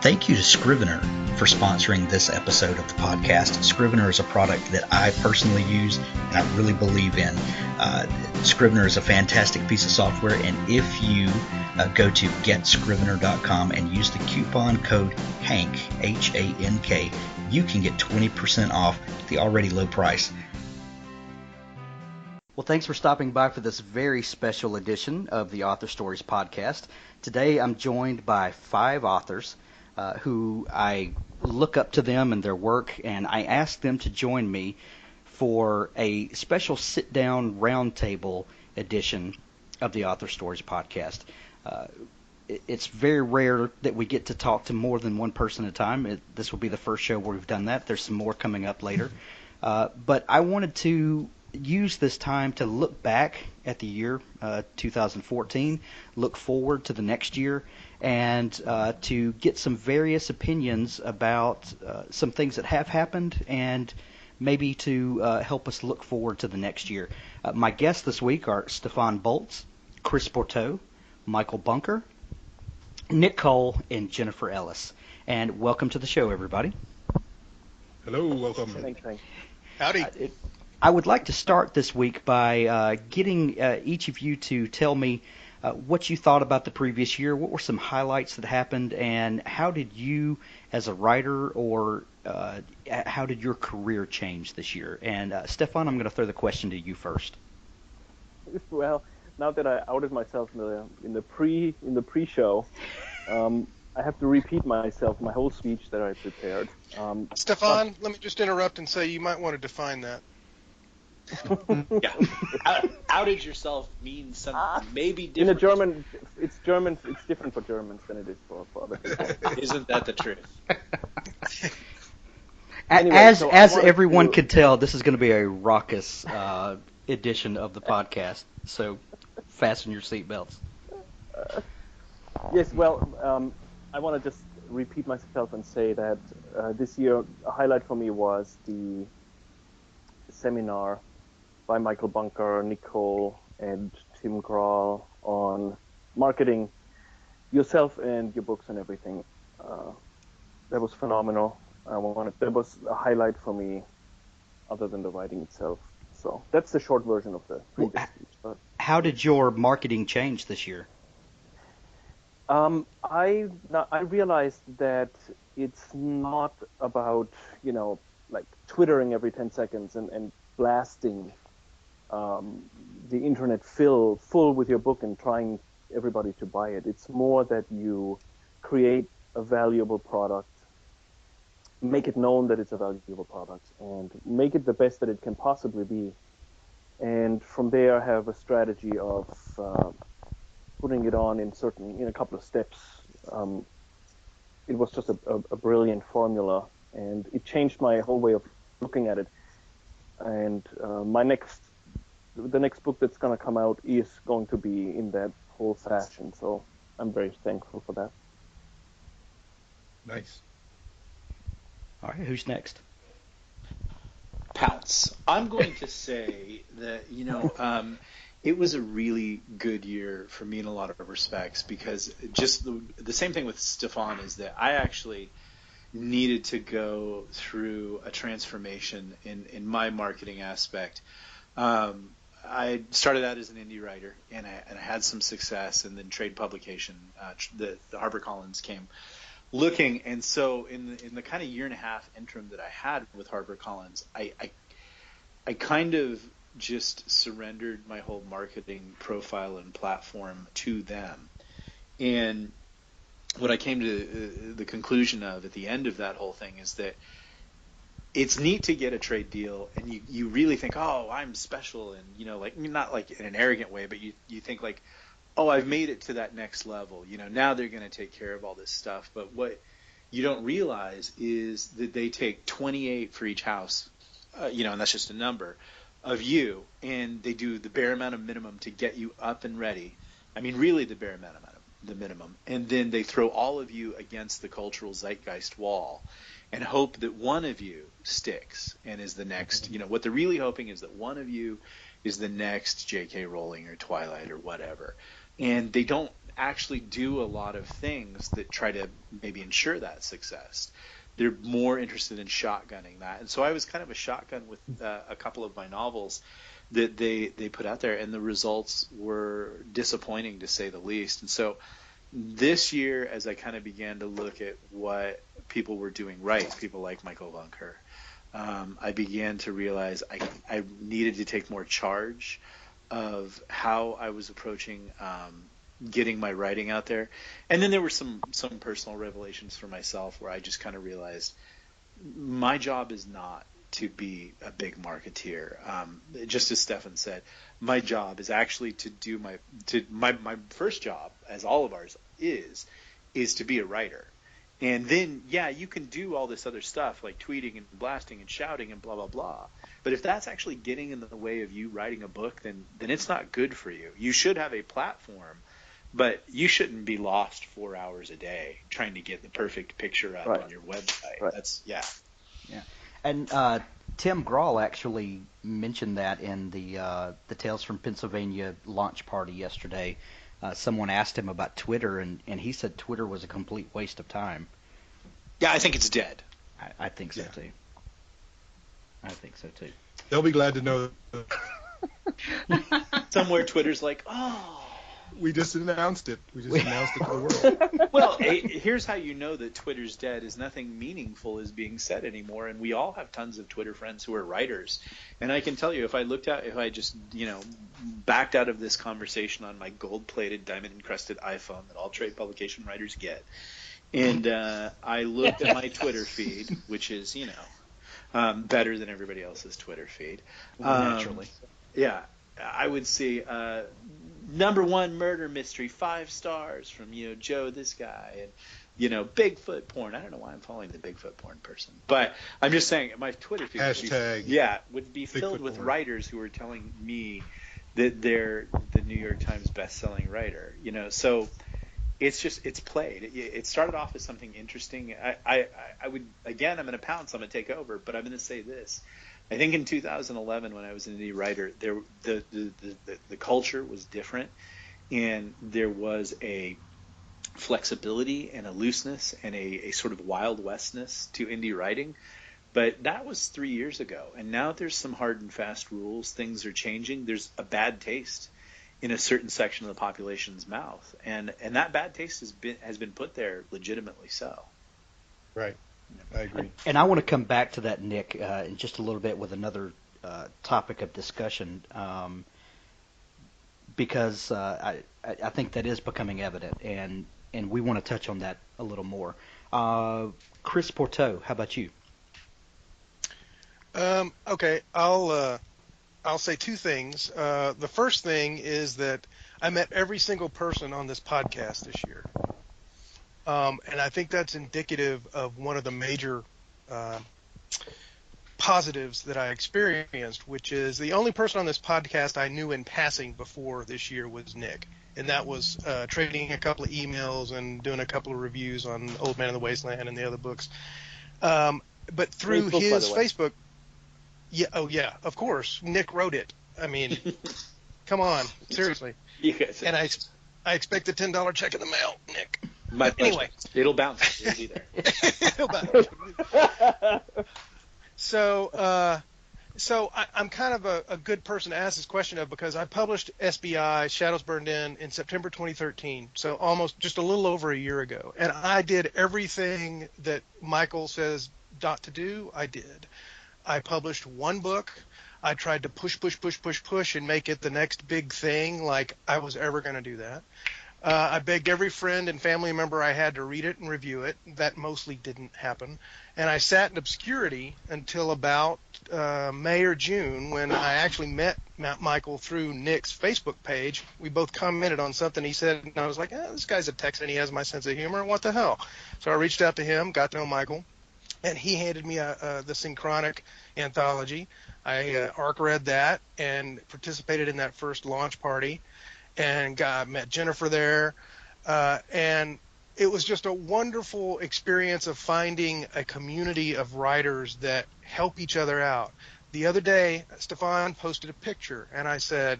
Thank you to Scrivener for sponsoring this episode of the podcast. Scrivener is a product that I personally use and I really believe in. Scrivener is a fantastic piece of software, and if you go to getscrivener.com and use the coupon code HANK, H-A-N-K, you can get 20% off the already low price. Well, thanks for stopping by for this very special edition of the Author Stories podcast. Today I'm joined by 5 authors who I look up to them and their work, and I asked them to join me for a special sit-down roundtable edition of the Author Stories podcast. It's very rare that we get to talk to more than one person at a time. This will be the first show where we've done that. There's some more coming up later. But I wanted to use this time to look back at the year 2014, look forward to the next year, and to get some various opinions about some things that have happened and maybe to help us look forward to the next year. My guests this week are Stefan Boltz, Chris Borteau, Michael Bunker, Nick Cole, and Jennifer Ellis. And welcome to the show, everybody. Hello, welcome. Thanks. Howdy. I would like to start this week by getting each of you to tell me what you thought about the previous year. What were some highlights that happened, and how did you, as a writer, or how did your career change this year? And Stefan, I'm going to throw the question to you first. Well, now that I outed myself in the pre-show, I have to repeat myself, my whole speech that I prepared. Stefan, let me just interrupt and say you might want to define that. Yeah, outed yourself means something maybe different. In a German, it's different for Germans than it is for other people. Isn't that the truth? Anyway, as everyone could tell, this is going to be a raucous edition of the podcast, so fasten your seatbelts. Yes, well, I want to just repeat myself and say that this year a highlight for me was the seminar by Michael Bunker, Nicole, and Tim Grahl on marketing yourself and your books and everything. That was phenomenal. That was a highlight for me, other than the writing itself. So that's the short version of the previous speech. But how did your marketing change this year? I realized that it's not about, like twittering every 10 seconds and blasting the internet full with your book and trying everybody to buy it. It's more that you create a valuable product, make it known that it's a valuable product, and make it the best that it can possibly be. And from there, have a strategy of putting it on in a couple of steps. It was just a brilliant formula, and it changed my whole way of looking at it. And the next book that's going to come out is going to be in that whole fashion. So I'm very thankful for that. Nice. All right, who's next? Pounce. I'm going to say that, it was a really good year for me in a lot of respects, because just the same thing with Stefan is that I actually needed to go through a transformation in my marketing aspect. I started out as an indie writer, and I had some success, and then trade publication, the HarperCollins came looking, and so in the kind of year and a half interim that I had with HarperCollins, I kind of just surrendered my whole marketing profile and platform to them. And what I came to the conclusion of at the end of that whole thing is that it's neat to get a trade deal, and you really think, oh, I'm special, and like, not like in an arrogant way, but you think like, oh, I've made it to that next level. Now they're going to take care of all this stuff. But what you don't realize is that they take 28 for each house, and that's just a number of you, and they do the bare amount of minimum to get you up and ready. I mean, really the bare amount of the minimum. And then they throw all of you against the cultural zeitgeist wall and hope that one of you sticks and is the next, what they're really hoping is that one of you is the next J.K. Rowling or Twilight or whatever. And they don't actually do a lot of things that try to maybe ensure that success. They're more interested in shotgunning that. And so I was kind of a shotgun with a couple of my novels that they put out there, and the results were disappointing to say the least. And so this year, as I kind of began to look at what people were doing right, people like Michael Bunker, I began to realize I needed to take more charge of how I was approaching getting my writing out there. And then there were some personal revelations for myself where I just kind of realized my job is not to be a big marketeer. Just as Stefan said, my job is actually to do my first job, as all of ours is to be a writer. And then, yeah, you can do all this other stuff like tweeting and blasting and shouting and blah, blah, blah. But if that's actually getting in the way of you writing a book, then it's not good for you. You should have a platform, but you shouldn't be lost 4 hours a day trying to get the perfect picture up on your website. Right. That's, Yeah. And Tim Grahl actually mentioned that in the Tales from Pennsylvania launch party yesterday. Someone asked him about Twitter, and he said Twitter was a complete waste of time. Yeah, I think it's dead. I think so, too. I think so, too. They'll be glad to know. Somewhere Twitter's like, oh. We just announced it. We just announced it to the world. Well, here's how you know that Twitter's dead is nothing meaningful is being said anymore. And we all have tons of Twitter friends who are writers. And I can tell you, if I just, backed out of this conversation on my gold-plated, diamond-encrusted iPhone that all trade publication writers get, and I looked at my Twitter feed, which is, better than everybody else's Twitter feed. Naturally. Yeah. I would see #1 murder mystery, 5 stars from Joe this guy, and Bigfoot porn. I don't know why I'm following the Bigfoot porn person, but I'm just saying my Twitter feed would be filled with writers who are telling me that they're the New York Times best-selling writer. So it's played. It started off as something interesting. I would, again, I'm going to pounce, I'm going to take over, but I'm going to say this. I think in 2011, when I was an indie writer, the culture was different, and there was a flexibility and a looseness and a sort of Wild Westness to indie writing. But that was 3 years ago, and now there's some hard and fast rules. Things are changing. There's a bad taste in a certain section of the population's mouth, and that bad taste has been put there legitimately so. Right. I agree. And I want to come back to that, Nick, in just a little bit with another topic of discussion, because I think that is becoming evident, and we want to touch on that a little more. Chris Porteau, how about you? Okay, I'll say two things. The first thing is that I met every single person on this podcast this year. And I think that's indicative of one of the major positives that I experienced, which is the only person on this podcast I knew in passing before this year was Nick. And that was trading a couple of emails and doing a couple of reviews on Old Man of the Wasteland and the other books. But through his Facebook... Yeah, of course. Nick wrote it. I mean, come on, seriously. And I expect a $10 check in the mail, Nick. Anyway, it'll bounce. It'll be there. It'll bounce. So I'm kind of a good person to ask this question of, because I published SBI Shadows Burned in September 2013, so almost just a little over a year ago, and I did everything that Michael says not to do. I did. I published one book. I tried to push and make it the next big thing, like I was ever going to do that. I begged every friend and family member I had to read it and review it. That mostly didn't happen. And I sat in obscurity until about May or June, when I actually met Michael through Nick's Facebook page. We both commented on something he said, and I was like, this guy's a Texan. He has my sense of humor. What the hell? So I reached out to him, got to know Michael, and he handed me the Synchronic anthology. I arc read that and participated in that first launch party, and met Jennifer there, and it was just a wonderful experience of finding a community of writers that help each other out. The other day, Stefan posted a picture, and I said,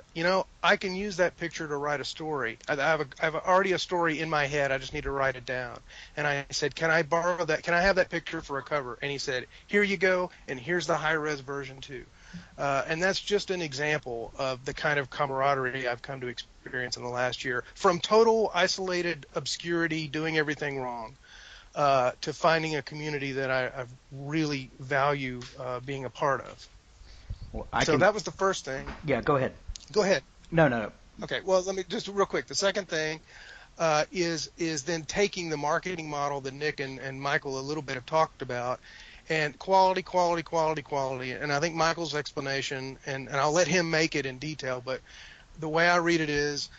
I can use that picture to write a story. I have already a story in my head. I just need to write it down. And I said, can I borrow that? Can I have that picture for a cover? And he said, here you go, and here's the high-res version too. And that's just an example of the kind of camaraderie I've come to experience in the last year, from total isolated obscurity, doing everything wrong, to finding a community that I really value being a part of. Well, that was the first thing. Yeah, go ahead. Go ahead. No. Okay. Well, let me just real quick. The second thing is then taking the marketing model that Nick and Michael a little bit have talked about, and quality. And I think Michael's explanation, and I'll let him make it in detail, but the way I read it is,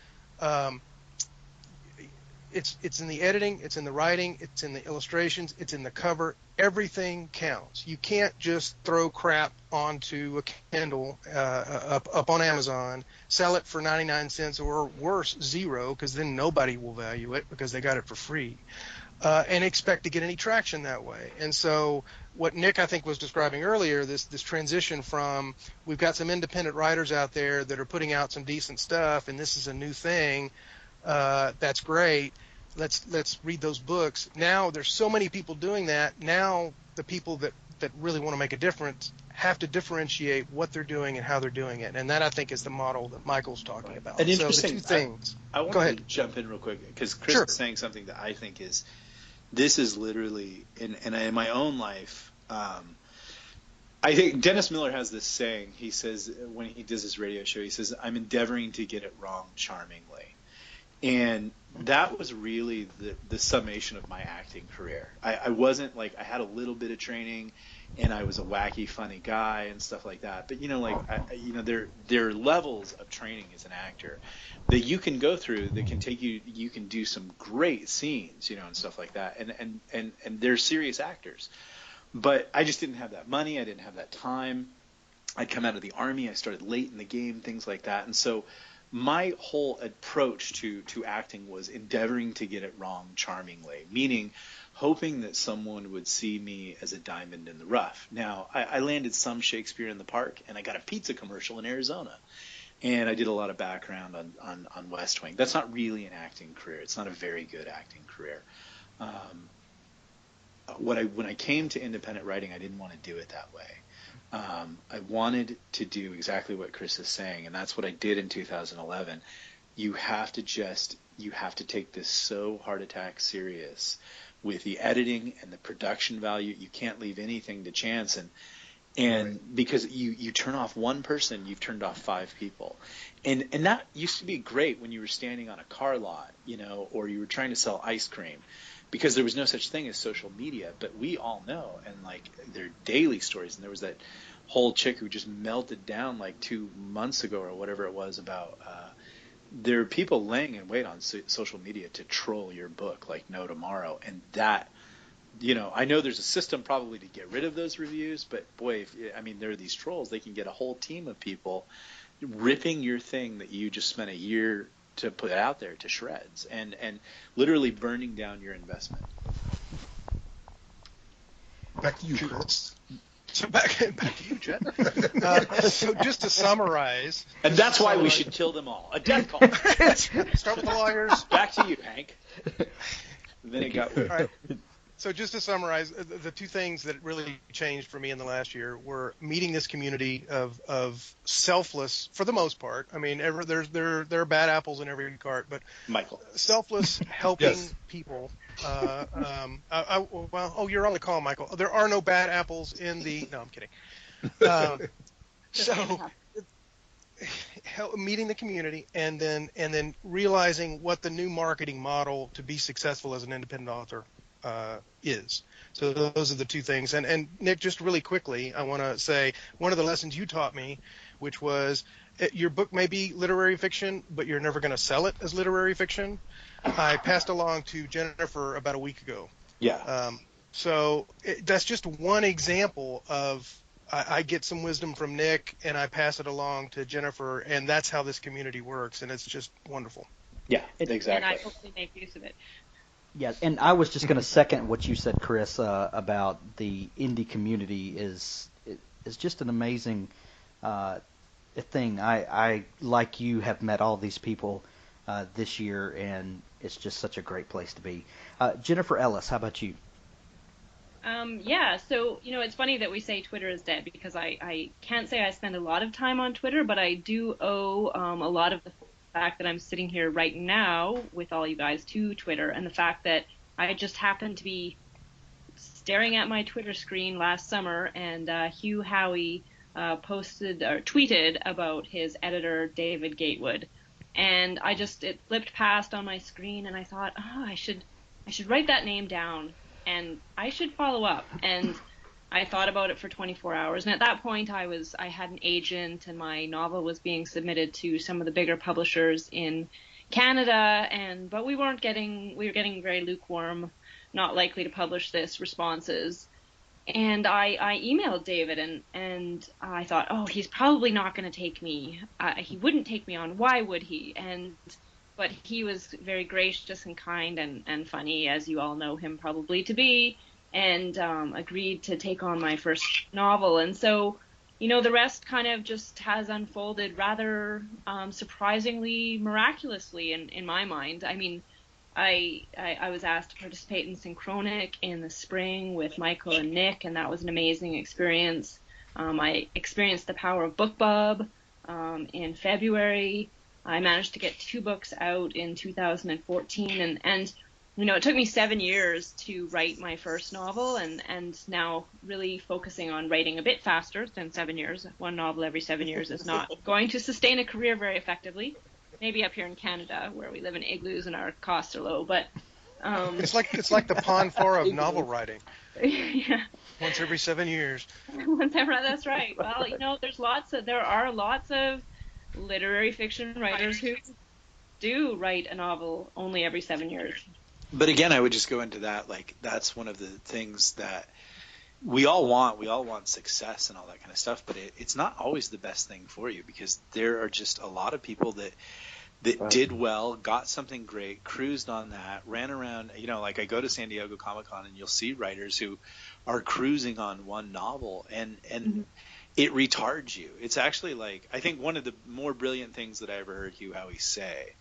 it's in the editing, it's in the writing, it's in the illustrations, it's in the cover. Everything counts. You can't just throw crap onto a Kindle up on Amazon, sell it for 99 cents or worse, $0, because then nobody will value it because they got it for free, and expect to get any traction that way. And so what Nick, I think, was describing earlier, this transition from, we've got some independent writers out there that are putting out some decent stuff, and this is a new thing, that's great. Let's read those books. Now there's so many people doing that. Now the people that really want to make a difference have to differentiate what they're doing and how they're doing it. And that, I think, is the model that Michael's talking about. And so interesting, the two things. I want Go to ahead. jump in real quick because Chris Sure. is saying something that I think is, this is literally, in my own life, I think Dennis Miller has this saying. He says, when he does his radio show, he says, I'm endeavoring to get it wrong charmingly. And that was really the summation of my acting career. I wasn't like, I had a little bit of training and I was a wacky, funny guy and stuff like that. But, there are levels of training as an actor that you can go through that can take you can do some great scenes, and stuff like that. And they're serious actors. But I just didn't have that money. I didn't have that time. I'd come out of the Army. I started late in the game, things like that. And so my whole approach to acting was endeavoring to get it wrong charmingly, meaning hoping that someone would see me as a diamond in the rough. Now, I landed some Shakespeare in the Park, and I got a pizza commercial in Arizona. And I did a lot of background on West Wing. That's not really an acting career. It's not a very good acting career. When I came to independent writing, I didn't want to do it that way. I wanted to do exactly what Chris is saying, and that's what I did in 2011. You have to take this so heart attack serious with the editing and the production value. You can't leave anything to chance, and right. Because you turn off one person, you've turned off 5 people, and that used to be great when you were standing on a car lot, or you were trying to sell ice cream. Because there was no such thing as social media, but we all know, and there are daily stories, and there was that whole chick who just melted down 2 months ago or whatever it was about. There are people laying in wait on social media to troll your book like no tomorrow, and that, I know there's a system probably to get rid of those reviews, but boy, there are these trolls. They can get a whole team of people ripping your thing that you just spent a year to put out there to shreds, and literally burning down your investment. Back to you, Chris. So back to you, Jet. So just to summarize, and that's why we should kill them all. A death call. Start with the lawyers. Back to you, Hank. Then it got weird. All right. So just to summarize, the two things that really changed for me in the last year were meeting this community of selfless, for the most part. There are bad apples in every cart, but Michael, selfless, helping yes. people. You're on the call, Michael. There are no bad apples in the. No, I'm kidding. Meeting the community and then realizing what the new marketing model to be successful as an independent author is. So those are the two things. And Nick, just really quickly, I want to say one of the lessons you taught me, which was your book may be literary fiction, but you're never going to sell it as literary fiction. I passed along to Jennifer about a week ago. Yeah. That's just one example of I get some wisdom from Nick and I pass it along to Jennifer, and that's how this community works, and it's just wonderful. Yeah, exactly. And I hopefully make use of it. Yeah, and I was just going to second what you said, Chris, about the indie community is is just an amazing thing. I like you have met all these people this year, and it's just such a great place to be. Jennifer Ellis, how about you? Yeah, so, it's funny that we say Twitter is dead because I can't say I spend a lot of time on Twitter, but I do owe a lot of the fact that I'm sitting here right now with all you guys to Twitter, and the fact that I just happened to be staring at my Twitter screen last summer, and Hugh Howey posted or tweeted about his editor, David Gatewood. And it flipped past on my screen, and I thought, I should write that name down, and I should follow up. And I thought about it for 24 hours. And at that point, I had an agent, and my novel was being submitted to some of the bigger publishers in Canada. But we were getting very lukewarm, not likely to publish this responses. And I emailed David, and I thought, he's probably not going to take me. He wouldn't take me on. Why would he? But he was very gracious and kind and funny, as you all know him probably to be, and agreed to take on my first novel. And so, the rest kind of just has unfolded rather surprisingly miraculously in my mind. I mean, I was asked to participate in Synchronic in the spring with Michael and Nick, and that was an amazing experience. I experienced the power of BookBub in February. I managed to get 2 books out in 2014, and it took me 7 years to write my first novel, and now really focusing on writing a bit faster than 7 years. 1 novel every 7 years is not going to sustain a career very effectively. Maybe up here in Canada, where we live in igloos and our costs are low, but it's like the pond floor of novel writing. Yeah. Once every 7 years. That's right. Well, there are lots of literary fiction writers who do write a novel only every 7 years. But again, I would just go into that, like, that's one of the things that we all want success and all that kind of stuff, but it's not always the best thing for you, because there are just a lot of people that did well, got something great, cruised on that, ran around, like I go to San Diego Comic-Con and you'll see writers who are cruising on one novel, and mm-hmm. It retards you. It's actually like, I think one of the more brilliant things that I ever heard Hugh Howey say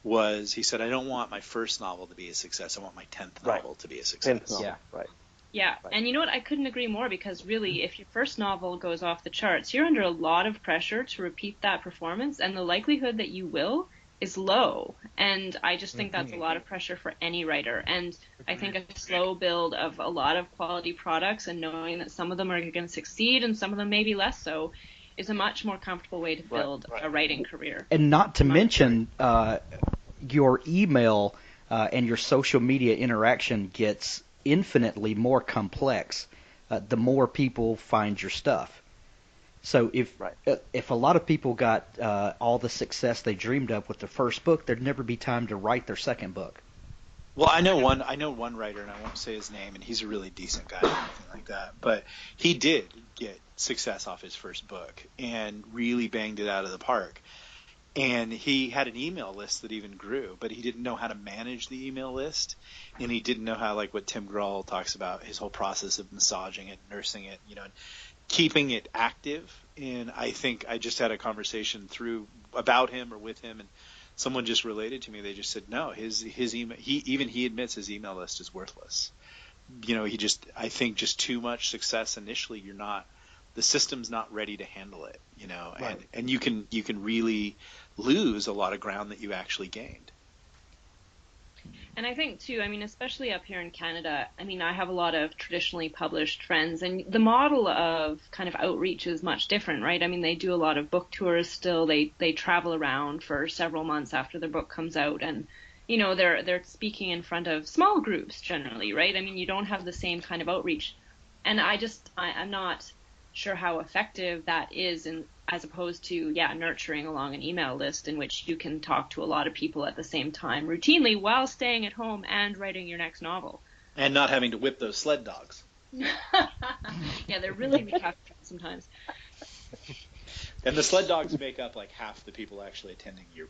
was, he said, I don't want my first novel to be a success. I want my 10th novel to be a success. Yeah, right. Yeah, and you know what? I couldn't agree more, because really, if your first novel goes off the charts, you're under a lot of pressure to repeat that performance, and the likelihood that you will is low. And I just think that's a lot of pressure for any writer. And I think a slow build of a lot of quality products, and knowing that some of them are going to succeed and some of them maybe less so, is a much more comfortable way to build a writing career. And not to mention, your email and your social media interaction gets infinitely more complex the more people find your stuff. So if a lot of people got all the success they dreamed of with their first book, there'd never be time to write their second book. Well, I know one writer, and I won't say his name, and he's a really decent guy or anything like that, but he did get success off his first book and really banged it out of the park. And he had an email list that even grew, but he didn't know how to manage the email list, and he didn't know how, like what Tim Grohl talks about, his whole process of massaging it, nursing it, and keeping it active. And I think I just had a conversation about him or with him, and someone just related to me. They just said, no, his email, he admits his email list is worthless. I think just too much success initially, the system's not ready to handle it, and you can really lose a lot of ground that you actually gained. And I think too, especially up here in Canada, I have a lot of traditionally published friends, and the model of kind of outreach is much different, right? They do a lot of book tours still. They travel around for several months after their book comes out, and they're speaking in front of small groups generally, right? You don't have the same kind of outreach, and I'm not sure how effective that is, as opposed to nurturing along an email list in which you can talk to a lot of people at the same time routinely while staying at home and writing your next novel, and not having to whip those sled dogs. Yeah, they're really tough sometimes. And the sled dogs make up like half the people actually attending your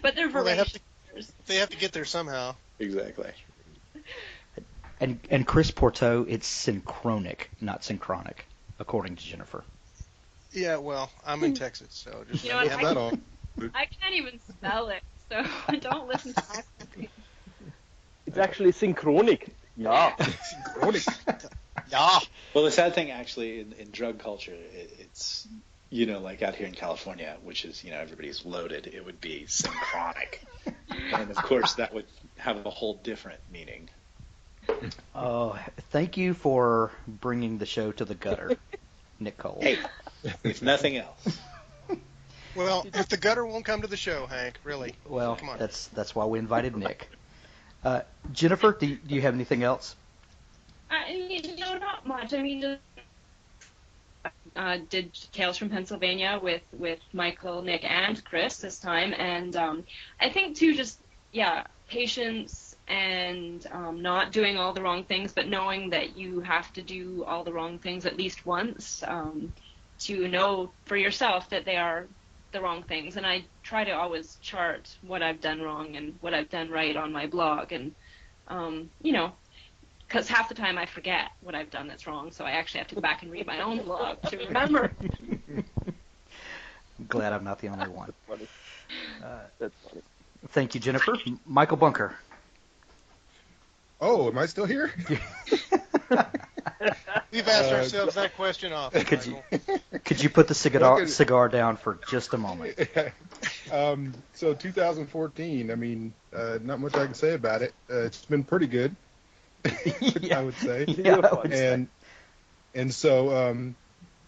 But they're voracious. They have to get there somehow. Exactly. And Chris Porto, it's synchronic, not synchronic, according to Jennifer. Yeah, well, I'm in Texas, so just You know let me what? have that all. I can't even spell it, so don't listen to accent. It's actually synchronic. Yeah. Synchronic. Yeah. Well, the sad thing actually in drug culture, it's, like out here in California, which is, everybody's loaded, it would be synchronic. And of course that would have a whole different meaning. Oh, thank you for bringing the show to the gutter, Nick Cole. Hey, if nothing else. Well, if the gutter won't come to the show, Hank, really. Well, Come on. that's why we invited Nick. Jennifer, do you have anything else? Not much. I mean, just did Tales from Pennsylvania with Michael, Nick, and Chris this time, and I think too, just patience and not doing all the wrong things, but knowing that you have to do all the wrong things at least once to know for yourself that they are the wrong things. And I try to always chart what I've done wrong and what I've done right on my blog, and because half the time I forget what I've done that's wrong, so I actually have to go back and read my own blog to remember. I'm glad I'm not the only one. Funny. That's funny. Thank you, Jennifer. Michael Bunker. Oh, am I still here? We've asked ourselves that question often. Could you put the cigar down for just a moment? So 2014, I mean, not much I can say about it. It's been pretty good, I would say. Yeah, I would say. And so,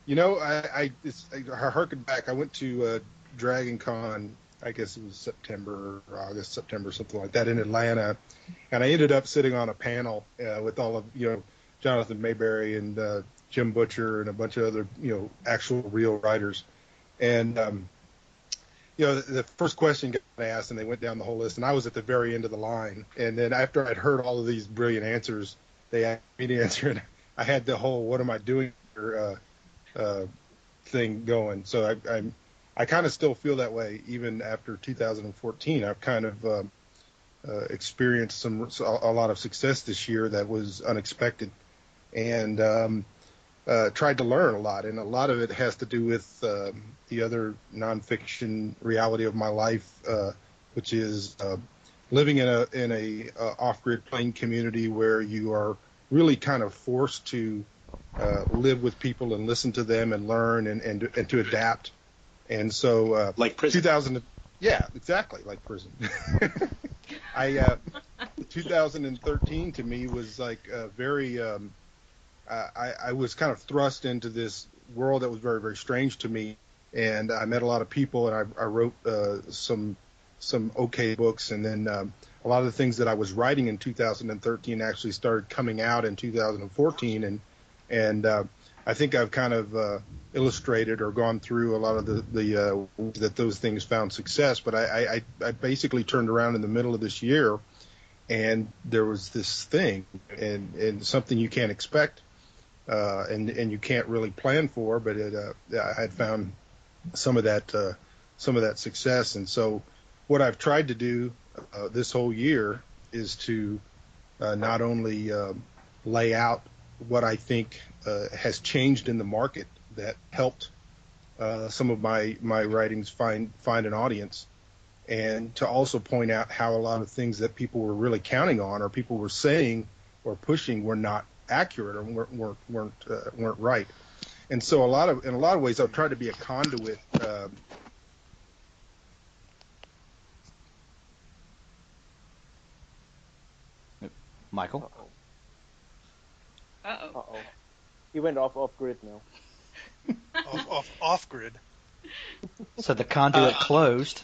I harkened back. I went to Dragon Con, I guess it was September, something like that, in Atlanta. And I ended up sitting on a panel with all of, Jonathan Mayberry and Jim Butcher and a bunch of other, actual real writers. And, the first question got asked, and they went down the whole list, and I was at the very end of the line. And then after I'd heard all of these brilliant answers, they asked me to answer, and I had the whole "what am I doing here" thing going. So I kind of still feel that way even after 2014. I've kind of experienced a lot of success this year that was unexpected, and tried to learn a lot, and a lot of it has to do with the other nonfiction reality of my life, which is living in a off-grid plane community where you are really kind of forced to live with people and listen to them and learn and to adapt. And so like prison. Yeah, exactly, like prison. 2013 to me was like very I was kind of thrust into this world that was very, very strange to me, and I met a lot of people, and I wrote some okay books, and then a lot of the things that I was writing in 2013 actually started coming out in 2014, and I think I've kind of illustrated or gone through a lot of the that those things found success. But I basically turned around in the middle of this year, and there was this thing, and something you can't expect, and you can't really plan for. But I had found some of that success, and so what I've tried to do this whole year is to not only lay out what I think has changed in the market that helped some of my writings find an audience, and to also point out how a lot of things that people were really counting on or people were saying or pushing were not accurate or weren't right. And so in a lot of ways I've tried to be a conduit. Michael? Uh-oh. He went off grid now. off grid. So the conduit closed.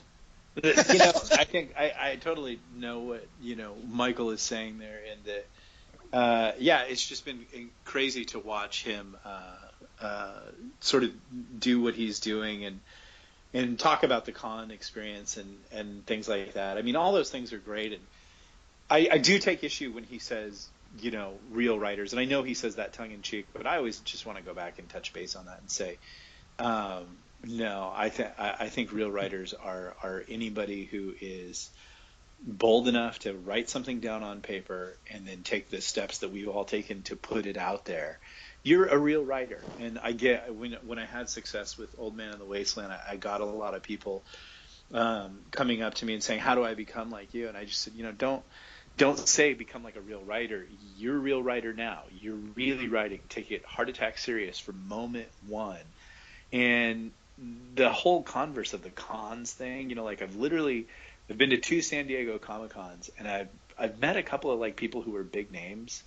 I think I totally know what Michael is saying there, and that it's just been crazy to watch him sort of do what he's doing and talk about the con experience and things like that. I mean, all those things are great, and I do take issue when he says real writers, and I know he says that tongue in cheek, but I always just want to go back and touch base on that and say, no, I think real writers are anybody who is bold enough to write something down on paper and then take the steps that we've all taken to put it out there, you're a real writer. And I get when I had success with Old Man in the Wasteland, I got a lot of people coming up to me and saying, "How do I become like you?" And I just said, don't say become like a real writer. You're a real writer now. You're really writing. Take it heart attack serious from moment one. And the whole converse of the cons thing, like I've been to 2 San Diego Comic Cons, and I've met a couple of like people who are big names,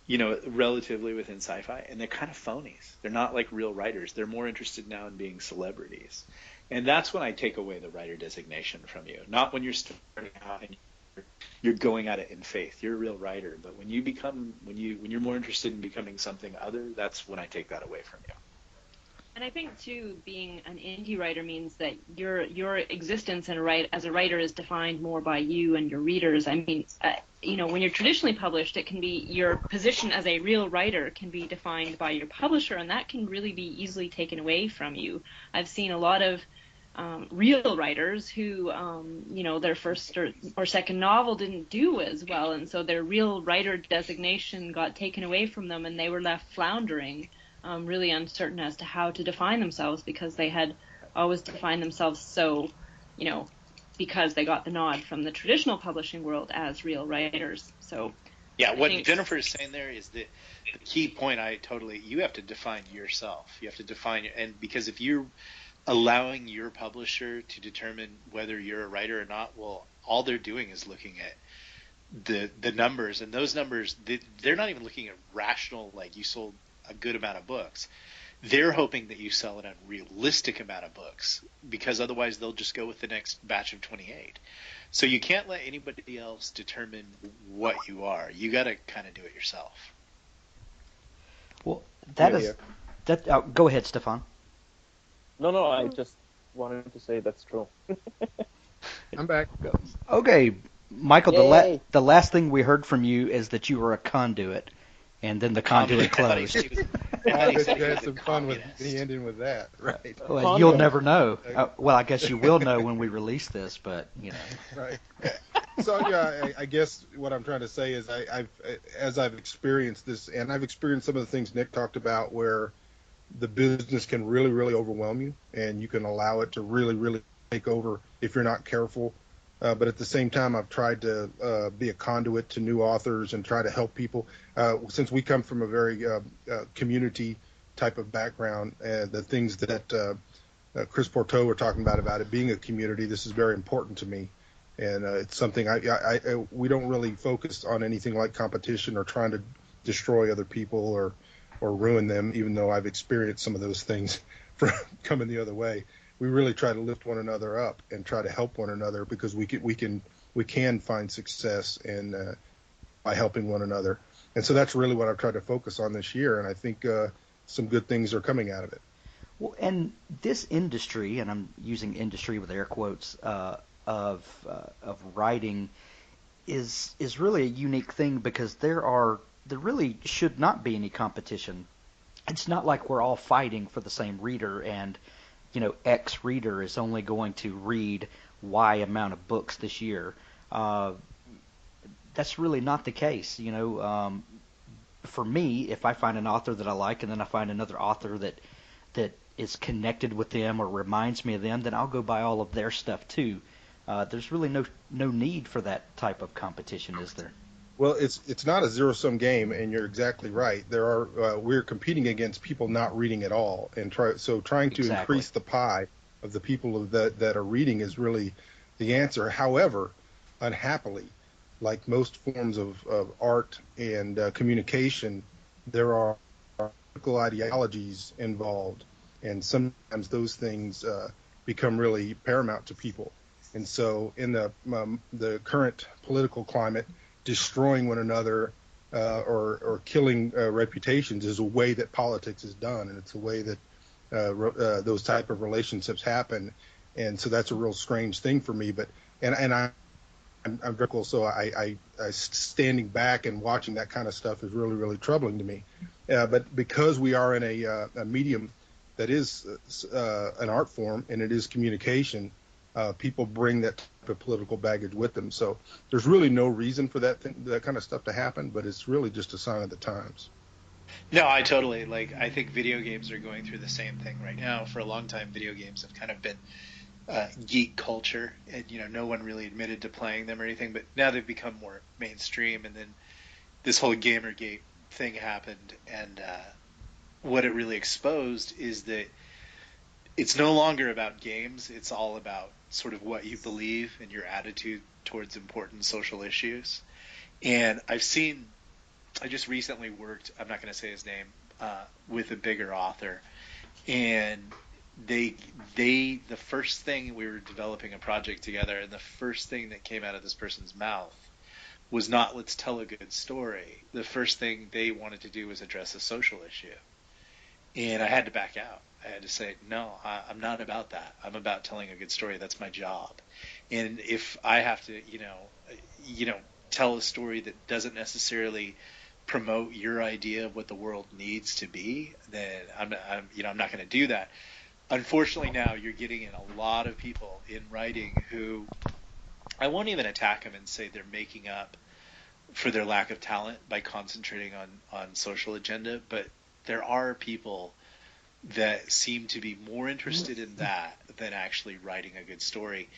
relatively within sci-fi, and they're kind of phonies. They're not like real writers. They're more interested now in being celebrities. And that's when I take away the writer designation from you. Not when you're starting out and you're going at it in faith. You're a real writer. But when you're more interested in becoming something other, that's when I take that away from you. And I think too, being an indie writer means that your existence as a writer is defined more by you and your readers. I mean, when you're traditionally published, it can be your position as a real writer can be defined by your publisher, and that can really be easily taken away from you. I've seen a lot of real writers who, their first or second novel didn't do as well, and so their real writer designation got taken away from them, and they were left floundering. Really uncertain as to how to define themselves because they had always defined themselves so, because they got the nod from the traditional publishing world as real writers. So yeah, what Jennifer is saying there is the key point. You have to define yourself. You have to define, and because if you're allowing your publisher to determine whether you're a writer or not, well, all they're doing is looking at the numbers, and those numbers, they're not even looking at rational, like you sold a good amount of books. They're hoping that you sell an unrealistic amount of books, because otherwise they'll just go with the next batch of 28. So you can't let anybody else determine what you are. You got to kind of do it yourself. Well, go ahead, Stefan. No, I just wanted to say that's true. I'm back. Okay, Michael, Yay. the last thing we heard from you is that you were a conduit, and then the conduit closed. I bet you had some fun with the ending with that, right? Well, you'll never know. Well, I guess you will know when we release this, but Right. So yeah, I guess what I'm trying to say is as I've experienced this, and I've experienced some of the things Nick talked about, where the business can really, really overwhelm you, and you can allow it to really, really take over if you're not careful. But at the same time, I've tried to be a conduit to new authors and try to help people. Since we come from a very community type of background, the things that Chris Porteau were talking about it being a community, this is very important to me. And it's something we don't really focus on anything like competition or trying to destroy other people or ruin them, even though I've experienced some of those things from coming the other way. We really try to lift one another up and try to help one another, because we can find success by helping one another. And so that's really what I've tried to focus on this year, and I think some good things are coming out of it. Well, and this industry, and I'm using industry with air quotes, of writing is really a unique thing, because there really should not be any competition. It's not like we're all fighting for the same reader, and X reader is only going to read Y amount of books this year. That's really not the case. For me, if I find an author that I like, and then I find another author that is connected with them or reminds me of them, then I'll go buy all of their stuff too. There's really no need for that type of competition, is there? Well, it's not a zero-sum game, and you're exactly right. We're competing against people not reading at all, and trying to increase the pie of the people that are reading is really the answer. However, unhappily, like most forms of art and communication, there are political ideologies involved, and sometimes those things become really paramount to people. And so, in the current political climate, destroying one another or killing reputations is a way that politics is done, and it's a way that those type of relationships happen. And so that's a real strange thing for me. But I'm very cool. So I standing back and watching that kind of stuff is really, really troubling to me. But because we are in a medium that is an art form, and it is communication, people bring that type of political baggage with them. So there's really no reason for that kind of stuff to happen, but it's really just a sign of the times. No, I totally I think video games are going through the same thing right now. For a long time, video games have kind of been geek culture, and no one really admitted to playing them or anything. But now they've become more mainstream, and then this whole Gamergate thing happened, and what it really exposed is that it's no longer about games. It's all about sort of what you believe and your attitude towards important social issues. And I just recently worked, I'm not going to say his name, with a bigger author. And the first thing, we were developing a project together, and the first thing that came out of this person's mouth was not, let's tell a good story. The first thing they wanted to do was address a social issue. And I had to back out. I had to say, no, I'm not about that. I'm about telling a good story. That's my job. And if I have to, tell a story that doesn't necessarily promote your idea of what the world needs to be, then I'm not going to do that. Unfortunately, now you're getting in a lot of people in writing who I won't even attack them and say they're making up for their lack of talent by concentrating on social agenda, but there are people that seem to be more interested in that than actually writing a good story.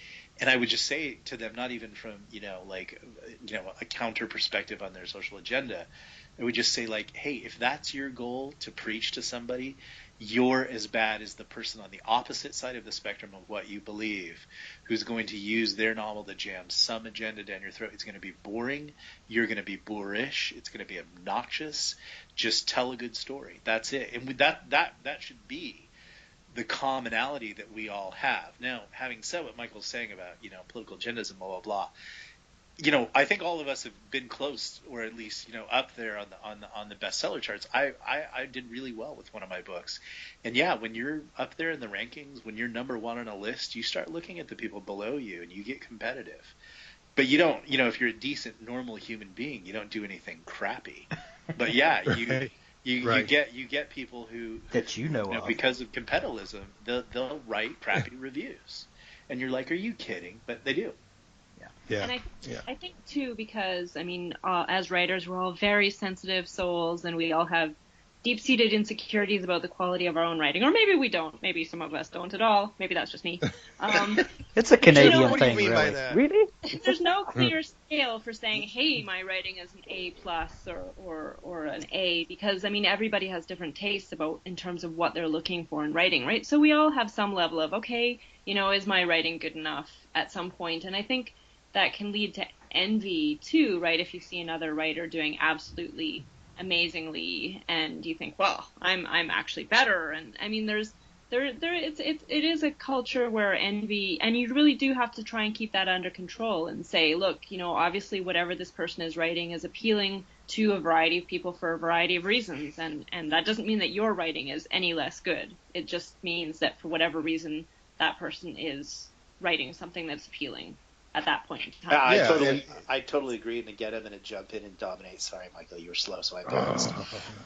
And I would just say to them, not even from, a counter perspective on their social agenda, I would just say, hey, if that's your goal, to preach to somebody, you're as bad as the person on the opposite side of the spectrum of what you believe, who's going to use their novel to jam some agenda down your throat. It's going to be boring. You're going to be boorish. It's going to be obnoxious. Just tell a good story. That's it. And that should be the commonality that we all have. Now, having said what Michael's saying about, political agendas and blah, blah, blah, I think all of us have been close, or at least, up there on the bestseller charts. I did really well with one of my books. And yeah, when you're up there in the rankings, when you're number one on a list, you start looking at the people below you and you get competitive. But you don't, if you're a decent, normal human being, you don't do anything crappy. But yeah, you get people who that of. Because of competitivism, they'll write crappy reviews. And you're like, are you kidding? But they do. Yeah. And I think too, because as writers, we're all very sensitive souls, and we all have deep-seated insecurities about the quality of our own writing, or maybe we don't. Maybe some of us don't at all. Maybe that's just me. It's a Canadian what do you thing, mean really. by that? Really? There's no clear scale for saying, hey, my writing is an A+ or an A, because everybody has different tastes in terms of what they're looking for in writing, right? So we all have some level of, okay, is my writing good enough at some point? And I think that can lead to envy too, right? If you see another writer doing absolutely amazingly, and you think, well, I'm actually better. And it is a culture where envy, and you really do have to try and keep that under control and say, look, obviously whatever this person is writing is appealing to a variety of people for a variety of reasons, and that doesn't mean that your writing is any less good. It just means that for whatever reason that person is writing something that's appealing at that point in time. I totally agree, and again, I'm going to jump in and dominate. Sorry, Michael, you were slow, so I apologize.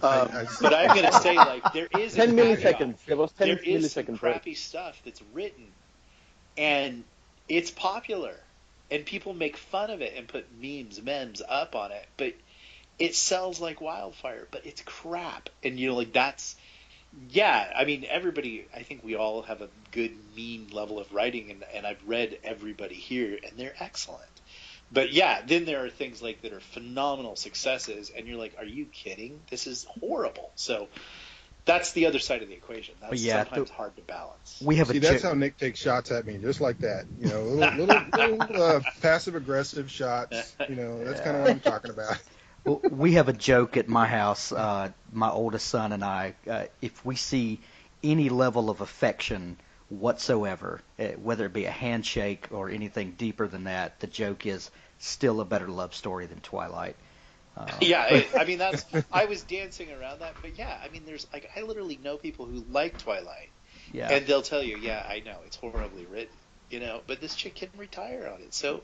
But I'm going to say, there is 10 milliseconds. There was 10 there is millisecond some crappy stuff that's written, and it's popular, and people make fun of it and put memes up on it, but it sells like wildfire. But it's crap, and that's. Yeah, everybody, I think we all have a good, mean level of writing, and I've read everybody here, and they're excellent. But yeah, then there are things that are phenomenal successes, and you're like, are you kidding? This is horrible. So that's the other side of the equation. That's sometimes hard to balance. That's how Nick takes shots at me, just like that. Little passive-aggressive shots. That's kind of what I'm talking about. Well, we have a joke at my house, my oldest son and I, if we see any level of affection whatsoever, whether it be a handshake or anything deeper than that, the joke is still a better love story than Twilight. I was dancing around that, but yeah, there's I literally know people who like Twilight, and they'll tell you, yeah, I know it's horribly written, but this chick can retire on it, so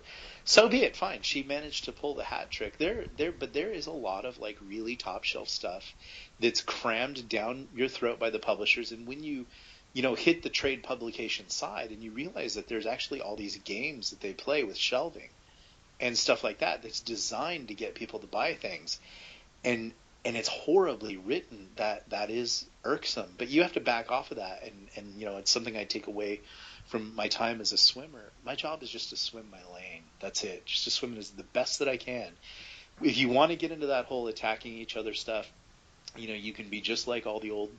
be it. Fine, she managed to pull the hat trick. But there is a lot of really top shelf stuff that's crammed down your throat by the publishers, and when you hit the trade publication side, and you realize that there's actually all these games that they play with shelving and stuff like that that's designed to get people to buy things, and it's horribly written. That is irksome, but you have to back off of that, and it's something I take away from my time as a swimmer. My job is just to swim my lane. That's it. Just to swim as the best that I can. If you want to get into that whole attacking each other stuff, you can be just like all the old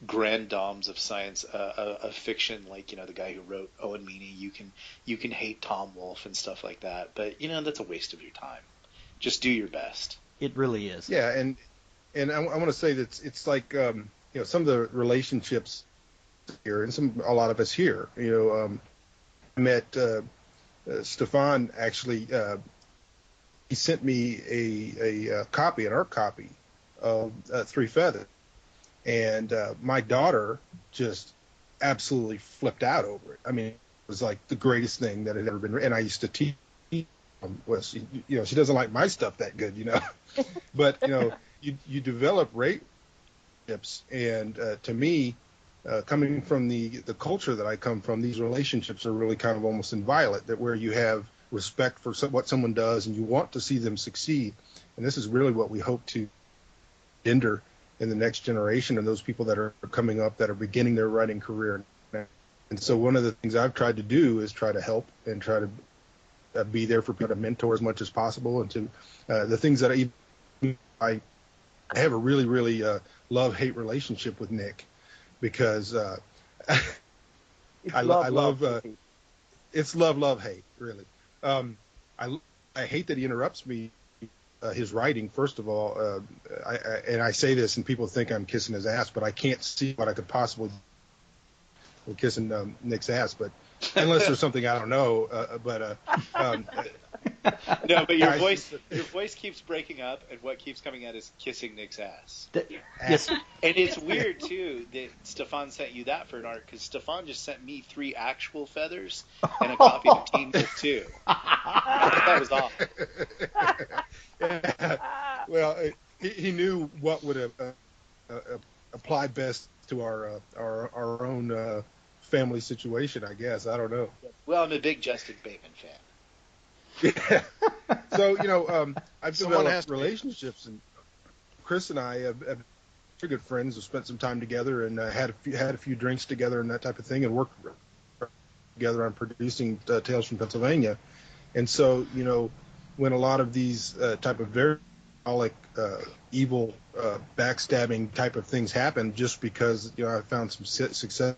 grand dames of science, of fiction, like the guy who wrote Owen Meany. You can hate Tom Wolfe and stuff like that, but that's a waste of your time. Just do your best. It really is. Yeah, and I want to say that it's like some of the relationships here, and a lot of us here. I met Stefan actually. He sent me an art copy of Three Feathers, and my daughter just absolutely flipped out over it. I mean, it was like the greatest thing that had ever been. And I used to teach. She doesn't like my stuff that good, but you develop relationships, and to me, coming from the culture that I come from, these relationships are really kind of almost inviolate. That where you have respect for what someone does, and you want to see them succeed. And this is really what we hope to engender in the next generation, and those people that are coming up that are beginning their writing career. And so one of the things I've tried to do is try to help and try to be there for people, to mentor as much as possible, and to the things that I have a really, really love-hate relationship with Nick, because I love it's love, hate, really. I hate that he interrupts me, his writing, first of all. I say this, and people think I'm kissing his ass, but I can't see what I could possibly do kissing Nick's ass, but unless there's something I don't know. No, but your voice keeps breaking up, and what keeps coming out is kissing Nick's ass. Yes. And it's weird too that Stefan sent you that for an art, because Stefan just sent me 3 actual feathers and a copy of Teen Wolf 2. That was awful. Yeah. Well, he knew what would apply best to our own family situation, I guess. I don't know. Well, I'm a big Justin Bateman fan. Yeah. So, I've developed relationships, and Chris and I have very good friends. Have spent some time together, and had a few drinks together and that type of thing, and worked together on producing Tales from Pennsylvania. And so, when a lot of these type of very evil, backstabbing type of things happen, just because I found some success.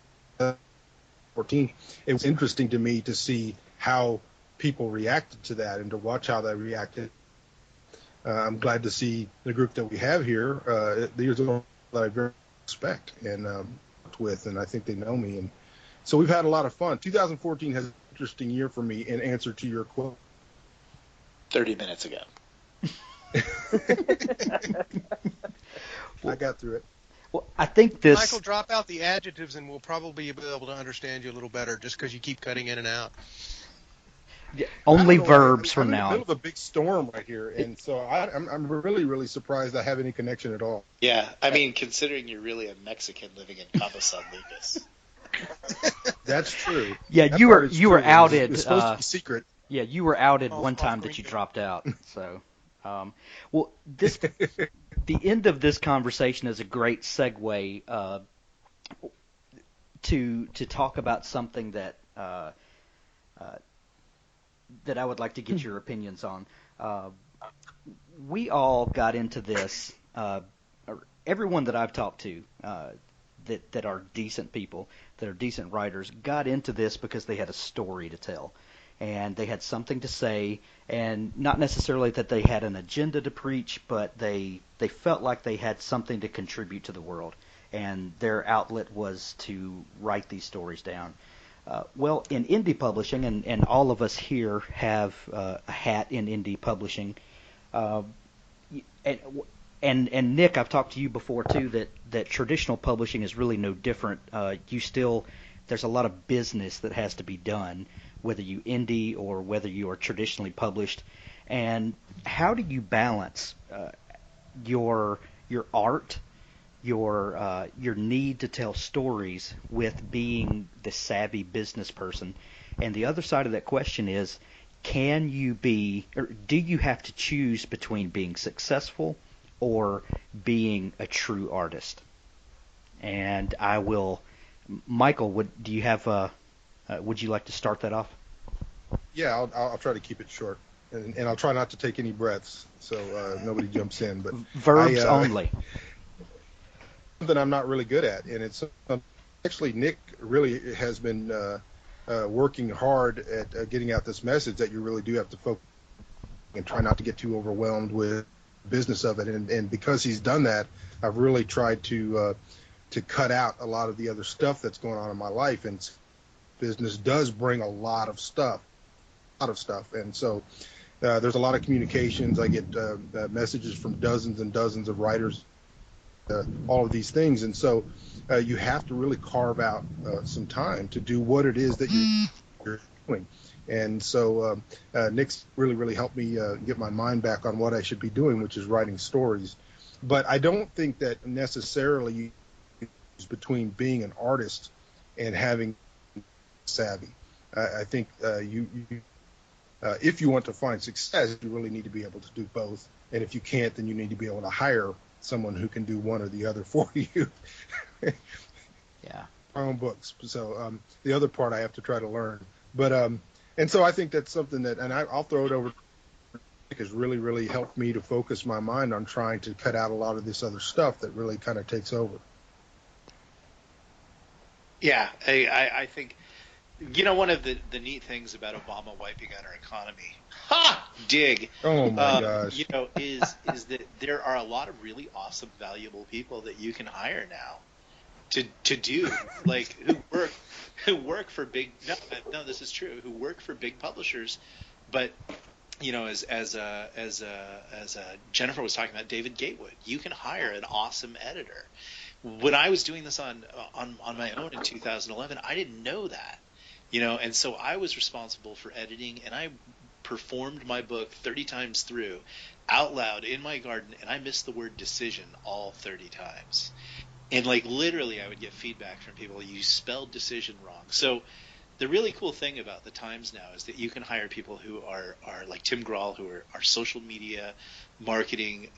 14, it was interesting to me to see how people reacted to that, and to watch how they reacted. I'm glad to see the group that we have here. These are people that I very respect and worked with, and I think they know me. And so we've had a lot of fun. 2014 has an interesting year for me, in answer to your quote. 30 minutes ago. I got through it. Well, I think this. Michael, drop out the adjectives, and we'll probably be able to understand you a little better, just because you keep cutting in and out. Yeah, only verbs from now on. I'm in the middle of a big storm right here, and so I'm really, really surprised I have any connection at all. Yeah, I mean, considering you're really a Mexican living in Cabo San Lucas. That's true. Yeah, that you were true. outed. It's supposed to be secret. Yeah, you were outed one time that you dropped out. So, well, the end of this conversation is a great segue to talk about something that that I would like to get your opinions on. We all got into this. Everyone that I've talked to that are decent people, that are decent writers, got into this because they had a story to tell. And they had something to say, and not necessarily that they had an agenda to preach, but they felt like they had something to contribute to the world, and their outlet was to write these stories down. Well, in indie publishing, and all of us here have a hat in indie publishing, and Nick, I've talked to you before too, that traditional publishing is really no different. There's a lot of business that has to be done, whether you indie or whether you are traditionally published. And how do you balance your art your need to tell stories with being the savvy business person. And the other side of that question is, can you be, or do you have to choose between being successful or being a true artist? And I will, Michael, would you like to start that off? Yeah, I'll try to keep it short, and I'll try not to take any breaths so nobody jumps in. But verbs only. Something I'm not really good at, and it's actually Nick really has been working hard at getting out this message that you really do have to focus and try not to get too overwhelmed with the business of it. And because he's done that, I've really tried to cut out a lot of the other stuff that's going on in my life. And business does bring a lot of stuff. And so there's a lot of communications. I get messages from dozens and dozens of writers, all of these things. And so you have to really carve out some time to do what it is that you're doing. And so Nick's really helped me get my mind back on what I should be doing, which is writing stories. But I don't think that necessarily is between being an artist and having savvy. I think if you want to find success, you really need to be able to do both. And if you can't, then you need to be able to hire someone who can do one or the other for you. Yeah. My own books. So the other part I have to try to learn. But and so I think that's something that, and I'll throw it over to Nick, has really helped me to focus my mind on trying to cut out a lot of this other stuff that really kind of takes over. Yeah, I think, one of the neat things about Obama wiping out our economy, dig. Oh my gosh. Is that there are a lot of really awesome, valuable people that you can hire now to do, like, who work for big, no, this is true, who work for big publishers, but as Jennifer was talking about, David Gatewood, you can hire an awesome editor. When I was doing this on my own in 2011, I didn't know that, and so I was responsible for editing, and I performed my book 30 times through out loud in my garden, and I missed the word decision all 30 times. And like literally I would get feedback from people, you spelled decision wrong. So the really cool thing about the Times now is that you can hire people who are like Tim Grahl, who are social media marketing,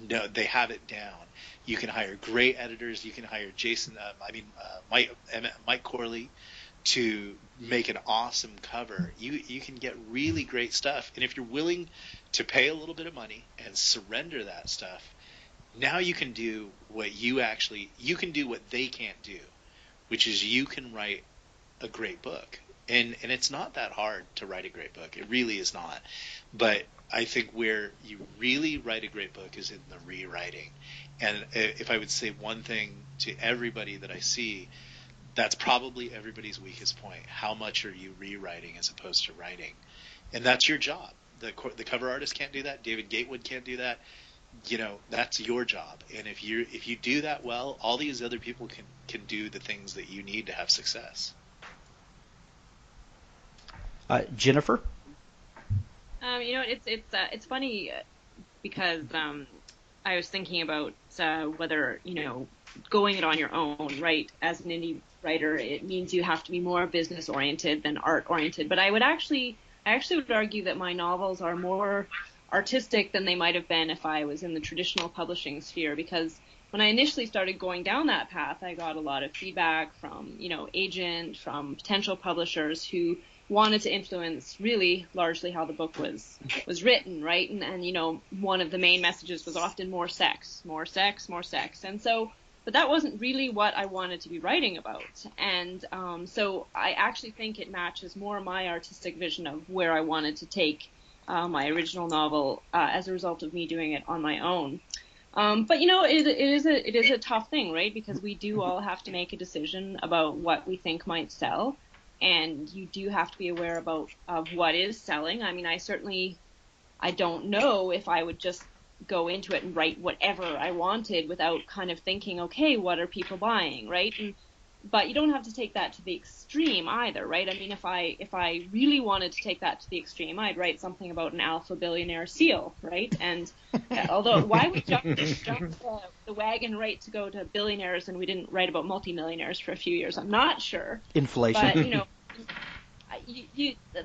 they have it down. You can hire great editors. You can hire Mike Corley to make an awesome cover. You can get really great stuff. And if you're willing to pay a little bit of money and surrender that stuff, now you can do what you can do what they can't do, which is you can write a great book. And it's not that hard to write a great book. It really is not. But I think where you really write a great book is in the rewriting. And if I would say one thing to everybody that I see, that's probably everybody's weakest point. How much are you rewriting as opposed to writing? And that's your job. The cover artist can't do that. David Gatewood can't do that. That's your job. And if you do that well, all these other people can do the things that you need to have success. Jennifer? It's funny because I was thinking about whether going it on your own, right? As an indie writer, it means you have to be more business oriented than art oriented. But I actually would argue that my novels are more artistic than they might have been if I was in the traditional publishing sphere, because when I initially started going down that path, I got a lot of feedback from agent, from potential publishers who wanted to influence really largely how the book was written, right? And one of the main messages was often more sex. And so, but that wasn't really what I wanted to be writing about. And so I actually think it matches more my artistic vision of where I wanted to take my original novel as a result of me doing it on my own. But it is a tough thing, right? Because we do all have to make a decision about what we think might sell. And you do have to be aware of what is selling. I mean, I don't know if I would just go into it and write whatever I wanted without kind of thinking, okay, what are people buying, right? And But you don't have to take that to the extreme either, right? I mean, if I really wanted to take that to the extreme, I'd write something about an alpha billionaire seal, right? And although why we jumped the wagon right to go to billionaires and we didn't write about multimillionaires for a few years, I'm not sure. Inflation. But,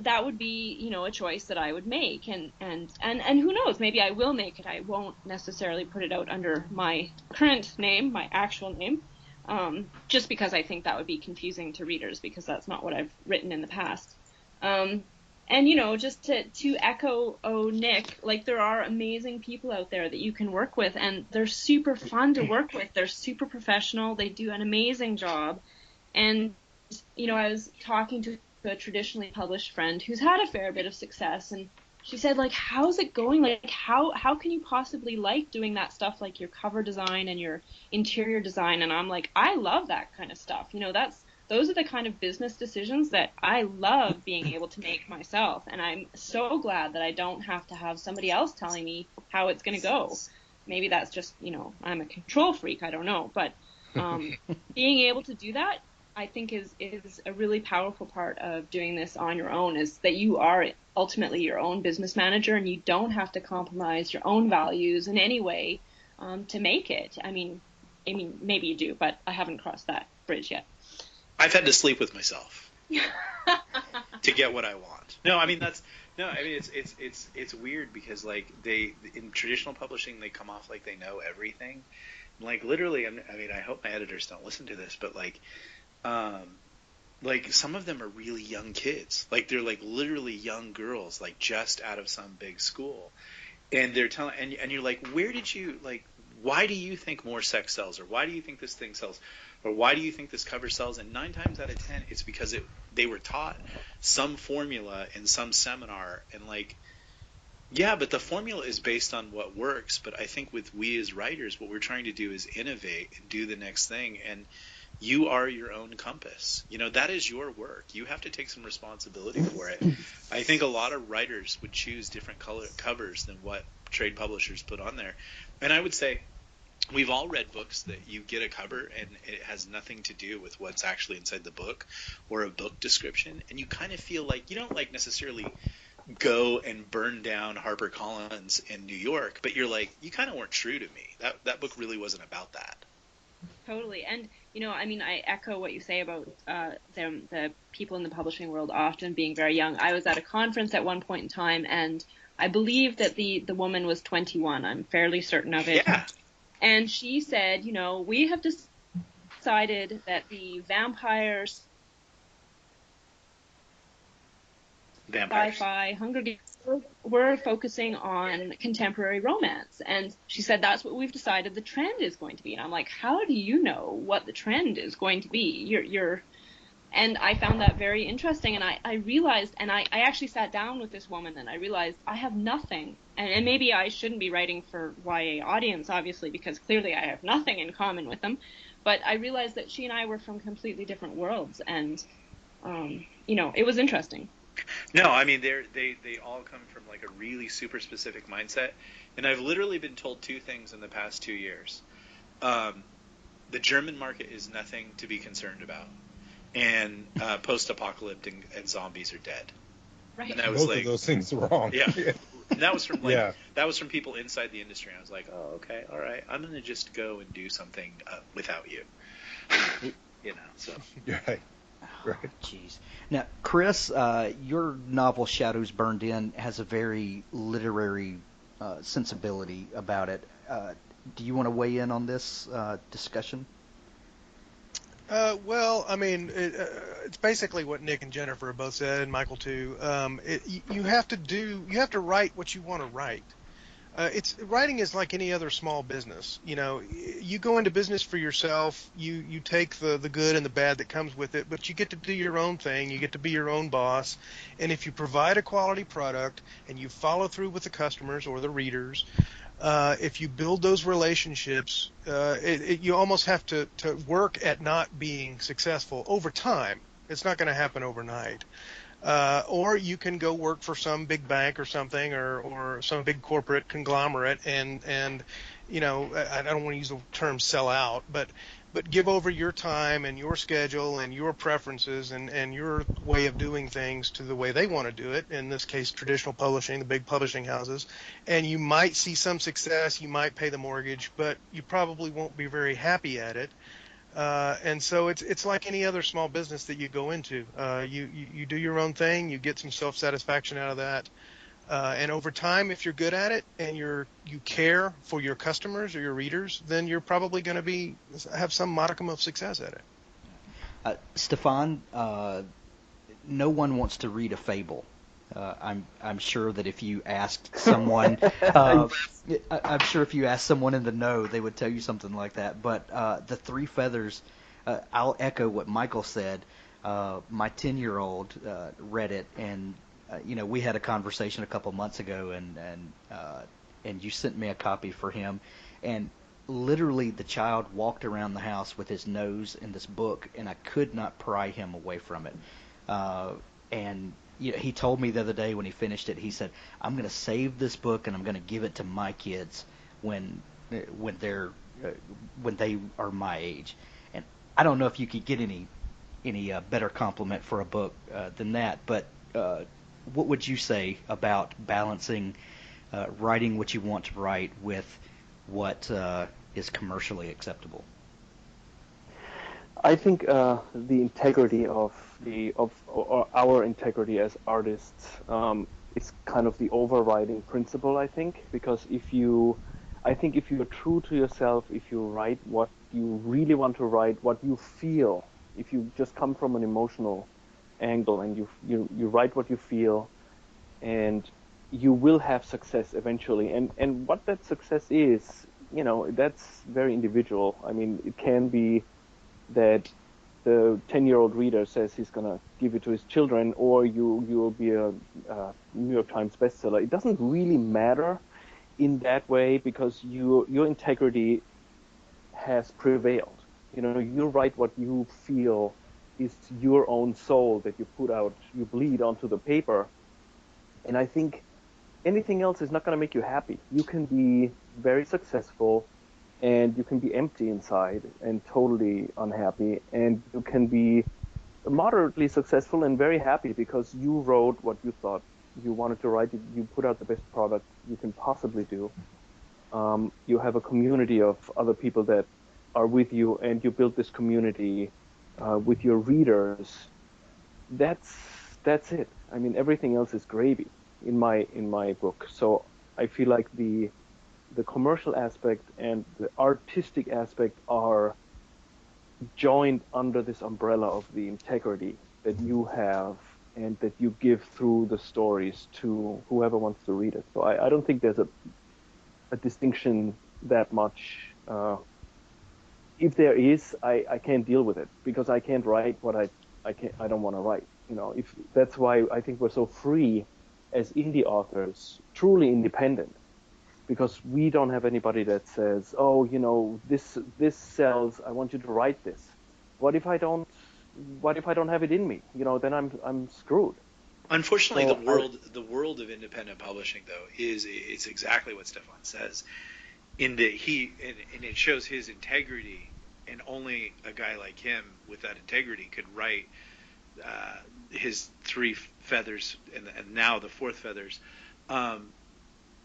that would be, a choice that I would make. And who knows, maybe I will make it. I won't necessarily put it out under my current name, my actual name. Just because I think that would be confusing to readers, because that's not what I've written in the past. And, just to echo Nick, like, there are amazing people out there that you can work with, and they're super fun to work with. They're super professional. They do an amazing job. And, I was talking to a traditionally published friend who's had a fair bit of success, and she said, like, how's it going? Like, how can you possibly like doing that stuff, like your cover design and your interior design? And I'm like, I love that kind of stuff. Those are the kind of business decisions that I love being able to make myself. And I'm so glad that I don't have to have somebody else telling me how it's going to go. Maybe that's just, I'm a control freak. I don't know. But being able to do that, I think is a really powerful part of doing this on your own, is that you are ultimately your own business manager, and you don't have to compromise your own values in any way to make it. I mean, maybe you do, but I haven't crossed that bridge yet. I've had to sleep with myself to get what I want. It's weird because, like, they, in traditional publishing, they come off like they know everything. Like, literally, I hope my editors don't listen to this, but like some of them are really young kids. Like, they're like literally young girls, like just out of some big school, and they're telling, and you're like, where did you, like, why do you think more sex sells, or why do you think this thing sells, or why do you think this cover sells? And 9 times out of 10, it's because they were taught some formula in some seminar, and like, yeah, but the formula is based on what works. But I think with we as writers, what we're trying to do is innovate and do the next thing. And you are your own compass. That is your work. You have to take some responsibility for it. I think a lot of writers would choose different covers than what trade publishers put on there. And I would say we've all read books that you get a cover and it has nothing to do with what's actually inside the book or a book description. And you kind of feel like you don't like necessarily go and burn down HarperCollins in New York, but you're like, you kind of weren't true to me. That book really wasn't about that. Totally. And, I echo what you say about the people in the publishing world often being very young. I was at a conference at one point in time, and I believe that the woman was 21. I'm fairly certain of it. Yeah. And she said, we have decided that the vampires, sci-fi, Hunger Games, we're focusing on contemporary romance. And she said, that's what we've decided the trend is going to be. And I'm like, how do you know what the trend is going to be? And I found that very interesting. And I realized, and I actually sat down with this woman and I realized I have nothing. And maybe I shouldn't be writing for YA audience, obviously, because clearly I have nothing in common with them. But I realized that she and I were from completely different worlds. And, it was interesting. No, they all come from like a really super specific mindset, and I've literally been told 2 things in the past 2 years. The German market is nothing to be concerned about, and post-apocalyptic and zombies are dead. Right. And I was Both of those things are wrong. Yeah. And that was from that was from people inside the industry. I was like, oh, okay, all right, I'm gonna just go and do something without you. So. Right. Right. Jeez. Now, Chris, your novel Shadows Burned In has a very literary sensibility about it. Do you want to weigh in on this discussion? It's basically what Nick and Jennifer both said, and Michael too. You have to write what you want to write. Writing is like any other small business. You go into business for yourself. You take the good and the bad that comes with it, but you get to do your own thing. You get to be your own boss. And if you provide a quality product and you follow through with the customers or the readers, if you build those relationships, you almost have to work at not being successful over time. It's not going to happen overnight. Or you can go work for some big bank or something, or some big corporate conglomerate, and I don't want to use the term sell out, but but give over your time and your schedule and your preferences and your way of doing things to the way they want to do it. In this case, traditional publishing, the big publishing houses. And you might see some success, you might pay the mortgage, but you probably won't be very happy at it. And so it's like any other small business that you go into. You do your own thing, you get some self-satisfaction out of that. And over time, if you're good at it and you care for your customers or your readers, then you're probably going to have some modicum of success at it. Stefan, no one wants to read a fable. I'm sure that if you asked someone, I'm sure if you asked someone in the know, they would tell you something like that. But the Three Feathers, I'll echo what Michael said. My 10-year-old read it, and we had a conversation a couple months ago, and you sent me a copy for him, and literally the child walked around the house with his nose in this book, and I could not pry him away from it. And he told me the other day when he finished it, he said, "I'm going to save this book and I'm going to give it to my kids when they are my age." And I don't know if you could get any better compliment for a book than that. But what would you say about balancing writing what you want to write with what is commercially acceptable? I think the integrity of our integrity as artists is kind of the overriding principle. I think because if you're true to yourself, if you write what you really want to write, what you feel, if you just come from an emotional angle and you write what you feel, and you will have success eventually. And what that success is, that's very individual. I mean, it can be that the 10-year-old reader says he's going to give it to his children, or you'll be a New York Times bestseller. It doesn't really matter in that way because your integrity has prevailed. You write what you feel is your own soul that you put out, you bleed onto the paper. And I think anything else is not going to make you happy. You can be very successful and you can be empty inside and totally unhappy, and you can be moderately successful and very happy because you wrote what you thought you wanted to write. You put out the best product you can possibly do. You have a community of other people that are with you, and you build this community with your readers. That's it. I mean, everything else is gravy in my book. So I feel like the commercial aspect and the artistic aspect are joined under this umbrella of the integrity that you have and that you give through the stories to whoever wants to read it. So I don't think there's a distinction that much. If there is, I can't deal with it because I can't write what I don't want to write. If that's why I think we're so free as indie authors, truly independent. Because we don't have anybody that says, "Oh, this sells. I want you to write this." What if I don't have it in me? Then I'm screwed. Unfortunately, the world of independent publishing, though, it's exactly what Stefan says, in that it shows his integrity, and only a guy like him with that integrity could write his Three Feathers and now the Fourth Feathers.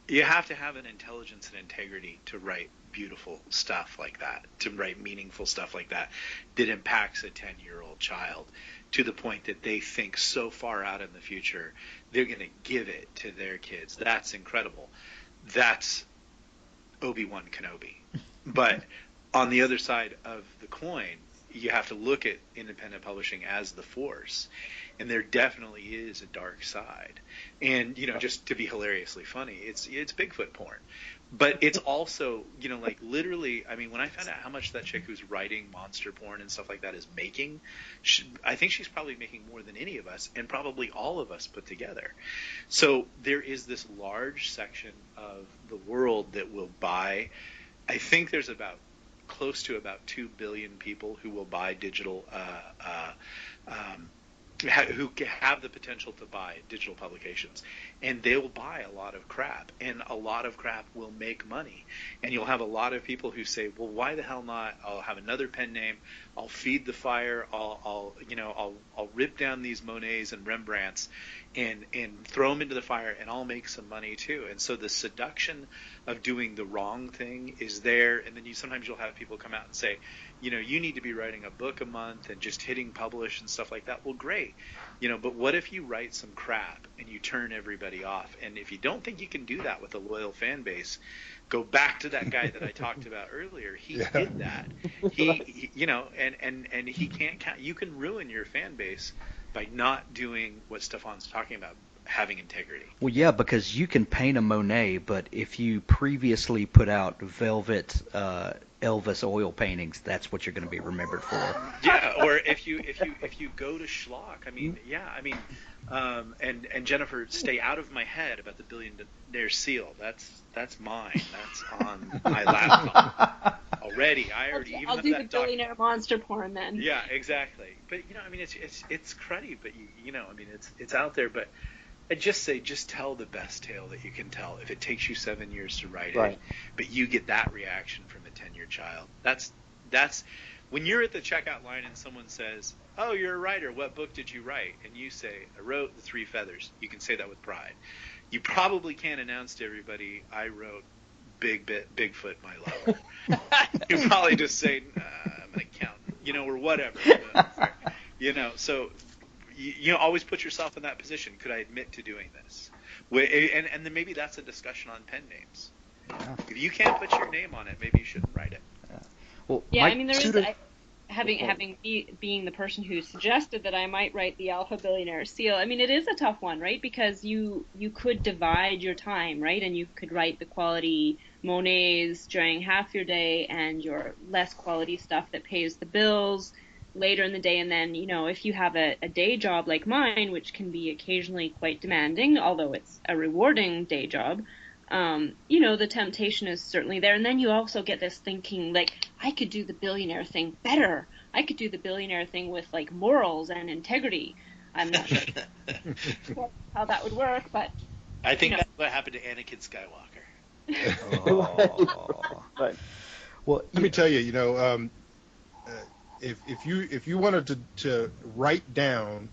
You have to have an intelligence and integrity to write beautiful stuff like that, to write meaningful stuff like that impacts a 10-year-old child to the point that they think so far out in the future they're going to give it to their kids. That's incredible. That's Obi-Wan Kenobi. But on the other side of the coin, you have to look at independent publishing as the force. And there definitely is a dark side. And, just to be hilariously funny, it's Bigfoot porn. But it's also, like literally, I mean, when I found out how much that chick who's writing monster porn and stuff like that is making, I think she's probably making more than any of us and probably all of us put together. So there is this large section of the world that will buy. I think there's close to about 2 billion people who will buy digital who have the potential to buy digital publications, and they'll buy a lot of crap, and a lot of crap will make money, and you'll have a lot of people who say, well, why the hell not? I'll have another pen name, I'll feed the fire, I'll rip down these Monets and Rembrandts and throw them into the fire, and I'll make some money too. And so the seduction of doing the wrong thing is there, and then sometimes you'll have people come out and say, you need to be writing a book a month and just hitting publish and stuff like that. Well, great. But what if you write some crap and you turn everybody off? And if you don't think you can do that with a loyal fan base, go back to that guy that I talked about earlier. He did that. He and he can't count. You can ruin your fan base by not doing what Stefan's talking about, having integrity. Well, yeah, because you can paint a Monet, but if you previously put out velvet Elvis oil paintings, that's what you're going to be remembered for. Yeah, or if you go to schlock, and Jennifer, stay out of my head about the billionaire seal. That's mine. That's on my laptop already. I'll do the billionaire monster porn then. Yeah, exactly. But it's cruddy, but it's out there. But I just tell the best tale that you can tell. If it takes you 7 years to write it, but you get that reaction from a 10-year child. That's when you're at the checkout line and someone says, "Oh, you're a writer. What book did you write?" And you say, "I wrote The Three Feathers." You can say that with pride. You probably can't announce to everybody, "I wrote Bigfoot, My Lover." You probably just say, "I'm an accountant," or whatever. So. Always put yourself in that position. Could I admit to doing this? And then maybe that's a discussion on pen names. Yeah. If you can't put your name on it, maybe you shouldn't write it. Well, there is being the person who suggested that I might write the Alpha Billionaire Seal. It is a tough one, right? Because you could divide your time, right? And you could write the quality Monets during half your day and your less quality stuff that pays the bills later in the day. And then, if you have a day job like mine, which can be occasionally quite demanding, although it's a rewarding day job, the temptation is certainly there. And then you also get this thinking, like, I could do the billionaire thing better. I could do the billionaire thing with, like, morals and integrity. I'm not sure how that would work, but... I think that's what happened to Anakin Skywalker. Right. Well, let me tell you, if you wanted to write down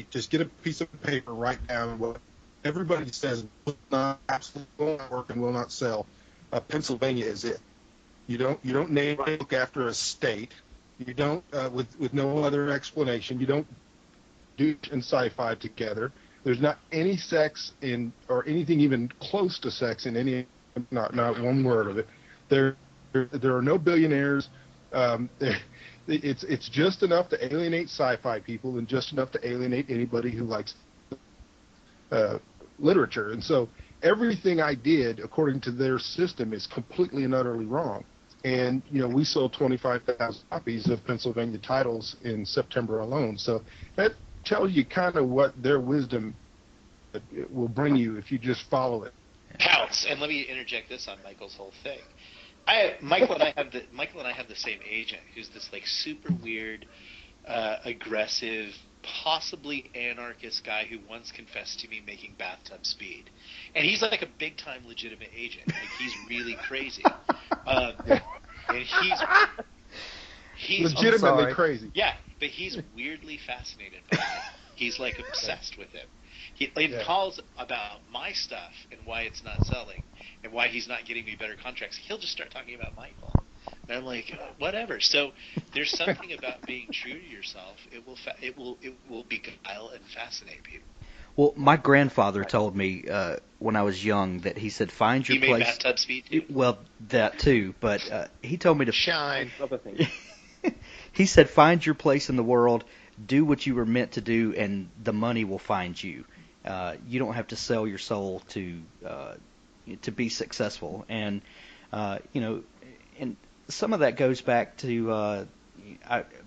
just get a piece of paper, write down what everybody says will not work and will not sell. Pennsylvania is it. You don't name a book after a state. You don't with no other explanation. You don't do and sci-fi together. There's not any sex in or anything even close to sex in any not one word of it. There are no billionaires. It's just enough to alienate sci-fi people and just enough to alienate anybody who likes literature. And so everything I did according to their system is completely and utterly wrong. And, we sold 25,000 copies of Pennsylvania titles in September alone. So that tells you kind of what their wisdom will bring you if you just follow it. Counts. And let me interject this on Michael's whole thing. Michael and I have the same agent who's this like super weird, aggressive, possibly anarchist guy who once confessed to me making bathtub speed, and he's like a big time legitimate agent. Like he's really crazy, and he's legitimately crazy. Yeah, but he's weirdly fascinated by it. He's like obsessed with it. He calls about my stuff and why it's not selling and why he's not getting me better contracts. He'll just start talking about Michael. And I'm like, whatever. So there's something about being true to yourself. It will beguile and fascinate people. Well, my grandfather told me when I was young that he said, find your place. place. You made bathtub speed too? Well, that too. But he told me to shine. Other things. He said, find your place in the world, do what you were meant to do, and the money will find you. You don't have to sell your soul to be successful. And and some of that goes back to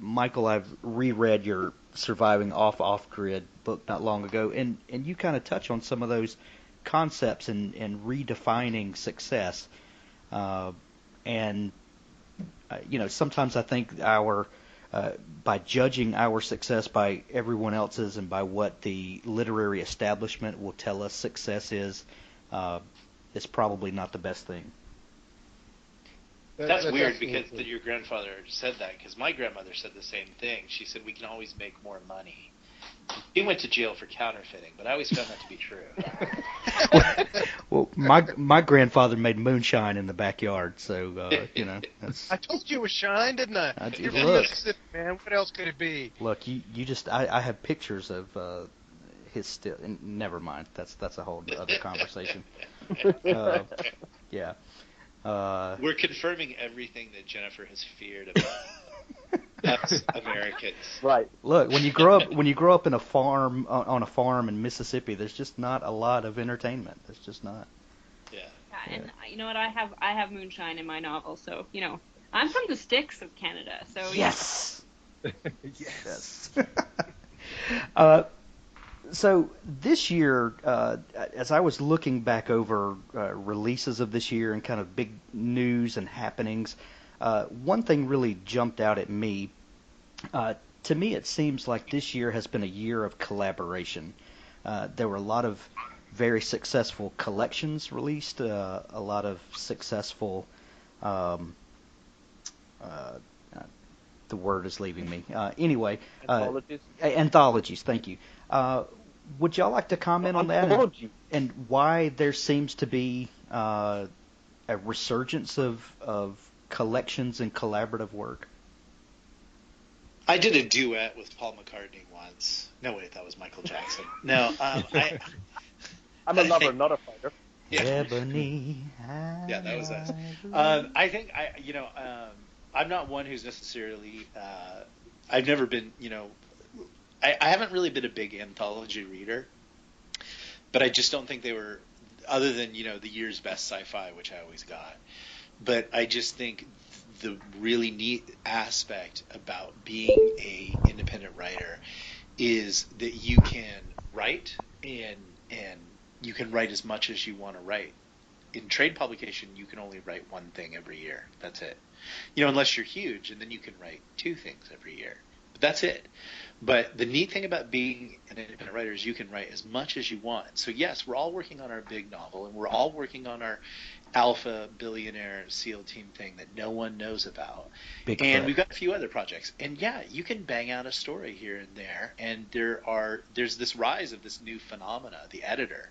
Michael. I've reread your Surviving Off-Grid book not long ago, and you kind of touch on some of those concepts and redefining success. Sometimes I think our by judging our success by everyone else's and by what the literary establishment will tell us success is probably not the best thing. That's weird because your grandfather said that, because my grandmother said the same thing. She said we can always make more money. He went to jail for counterfeiting, but I always found that to be true. Well, my grandfather made moonshine in the backyard, so that's. I told you it was shine, didn't I? You're from Look, Mississippi, man. What else could it be? Look, you just I have pictures of his still. Never mind, that's a whole other conversation. Yeah. We're confirming everything that Jennifer has feared about us Americans. Right. Look, when you grow up in a farm on a farm in Mississippi, there's just not a lot of entertainment. There's just not. Yeah. And you know what? I have moonshine in my novel, so I'm from the sticks of Canada, so yes. Yes. So this year, as I was looking back over releases of this year and kind of big news and happenings, one thing really jumped out at me. To me, it seems like this year has been a year of collaboration. There were a lot of very successful collections released, a lot of successful the word is leaving me. Anyway, anthologies. Thank you. Would y'all like to comment on that and why there seems to be a resurgence of collections and collaborative work? I did a duet with Paul McCartney once. No, wait, that was Michael Jackson. No, I'm a lover, not a fighter. Yeah. Ebony. Yeah, that was us. I think I'm not one who's necessarily. I've never been, I haven't really been a big anthology reader, but I just don't think they were, other than the year's best sci-fi, which I always got. But I just think the really neat aspect about being a independent writer is that you can write and you can write as much as you want to write. In trade publication, you can only write one thing every year. That's it. Unless you're huge, and then you can write two things every year. But that's it. But the neat thing about being an independent writer is you can write as much as you want. So yes, we're all working on our big novel, and we're all working on our alpha billionaire SEAL team thing that no one knows about. And we've got a few other projects. And yeah, you can bang out a story here and there. And there's this rise of this new phenomena, the editor,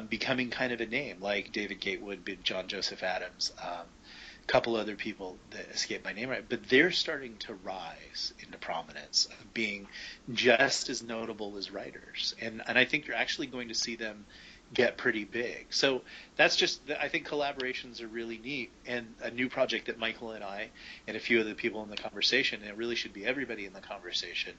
becoming kind of a name, like David Gatewood, John Joseph Adams, a couple other people that escape my name right, but they're starting to rise into prominence of being just as notable as writers. And I think you're actually going to see them get pretty big. So that's just, I think collaborations are really neat, and a new project that Michael and I and a few other people in the conversation, and it really should be everybody in the conversation.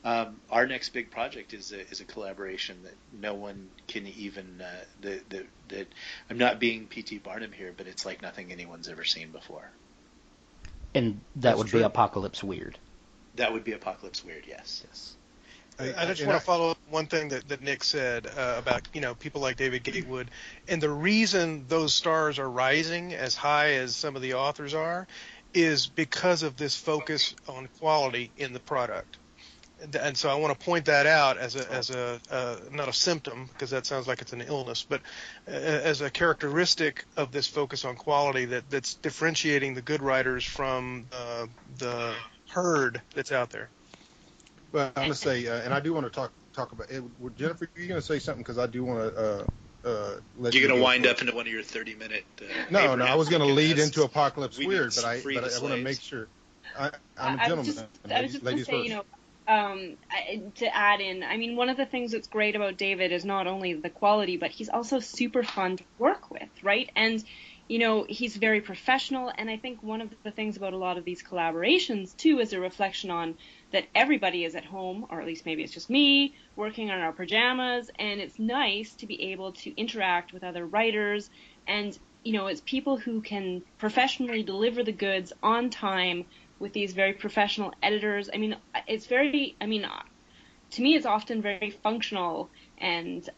Our next big project is a collaboration that no one can even that I'm not being P.T. Barnum here, but it's like nothing anyone's ever seen before. And that would be Apocalypse Weird. That would be Apocalypse Weird, yes. I just want to follow up one thing that Nick said about people like David Gatewood, and the reason those stars are rising as high as some of the authors are is because of this focus on quality in the product. And so I want to point that out as a not a symptom, because that sounds like it's an illness, but as a characteristic of this focus on quality that's differentiating the good writers from the herd that's out there. But I'm going to say, and I do want to talk about it. Jennifer, are you going to say something? Because I do want to let you. You're going to wind up into one of your 30-minute. No, I was going to lead into Apocalypse Weird, but I want to make sure. I'm a gentleman. I was just going to say, to add in, I mean, one of the things that's great about David is not only the quality, but he's also super fun to work with, right? And he's very professional, and I think one of the things about a lot of these collaborations, too, is a reflection on that everybody is at home, or at least maybe it's just me, working on our pajamas, and it's nice to be able to interact with other writers, and, it's people who can professionally deliver the goods on time with these very professional editors. I mean, to me, it's often very functional, and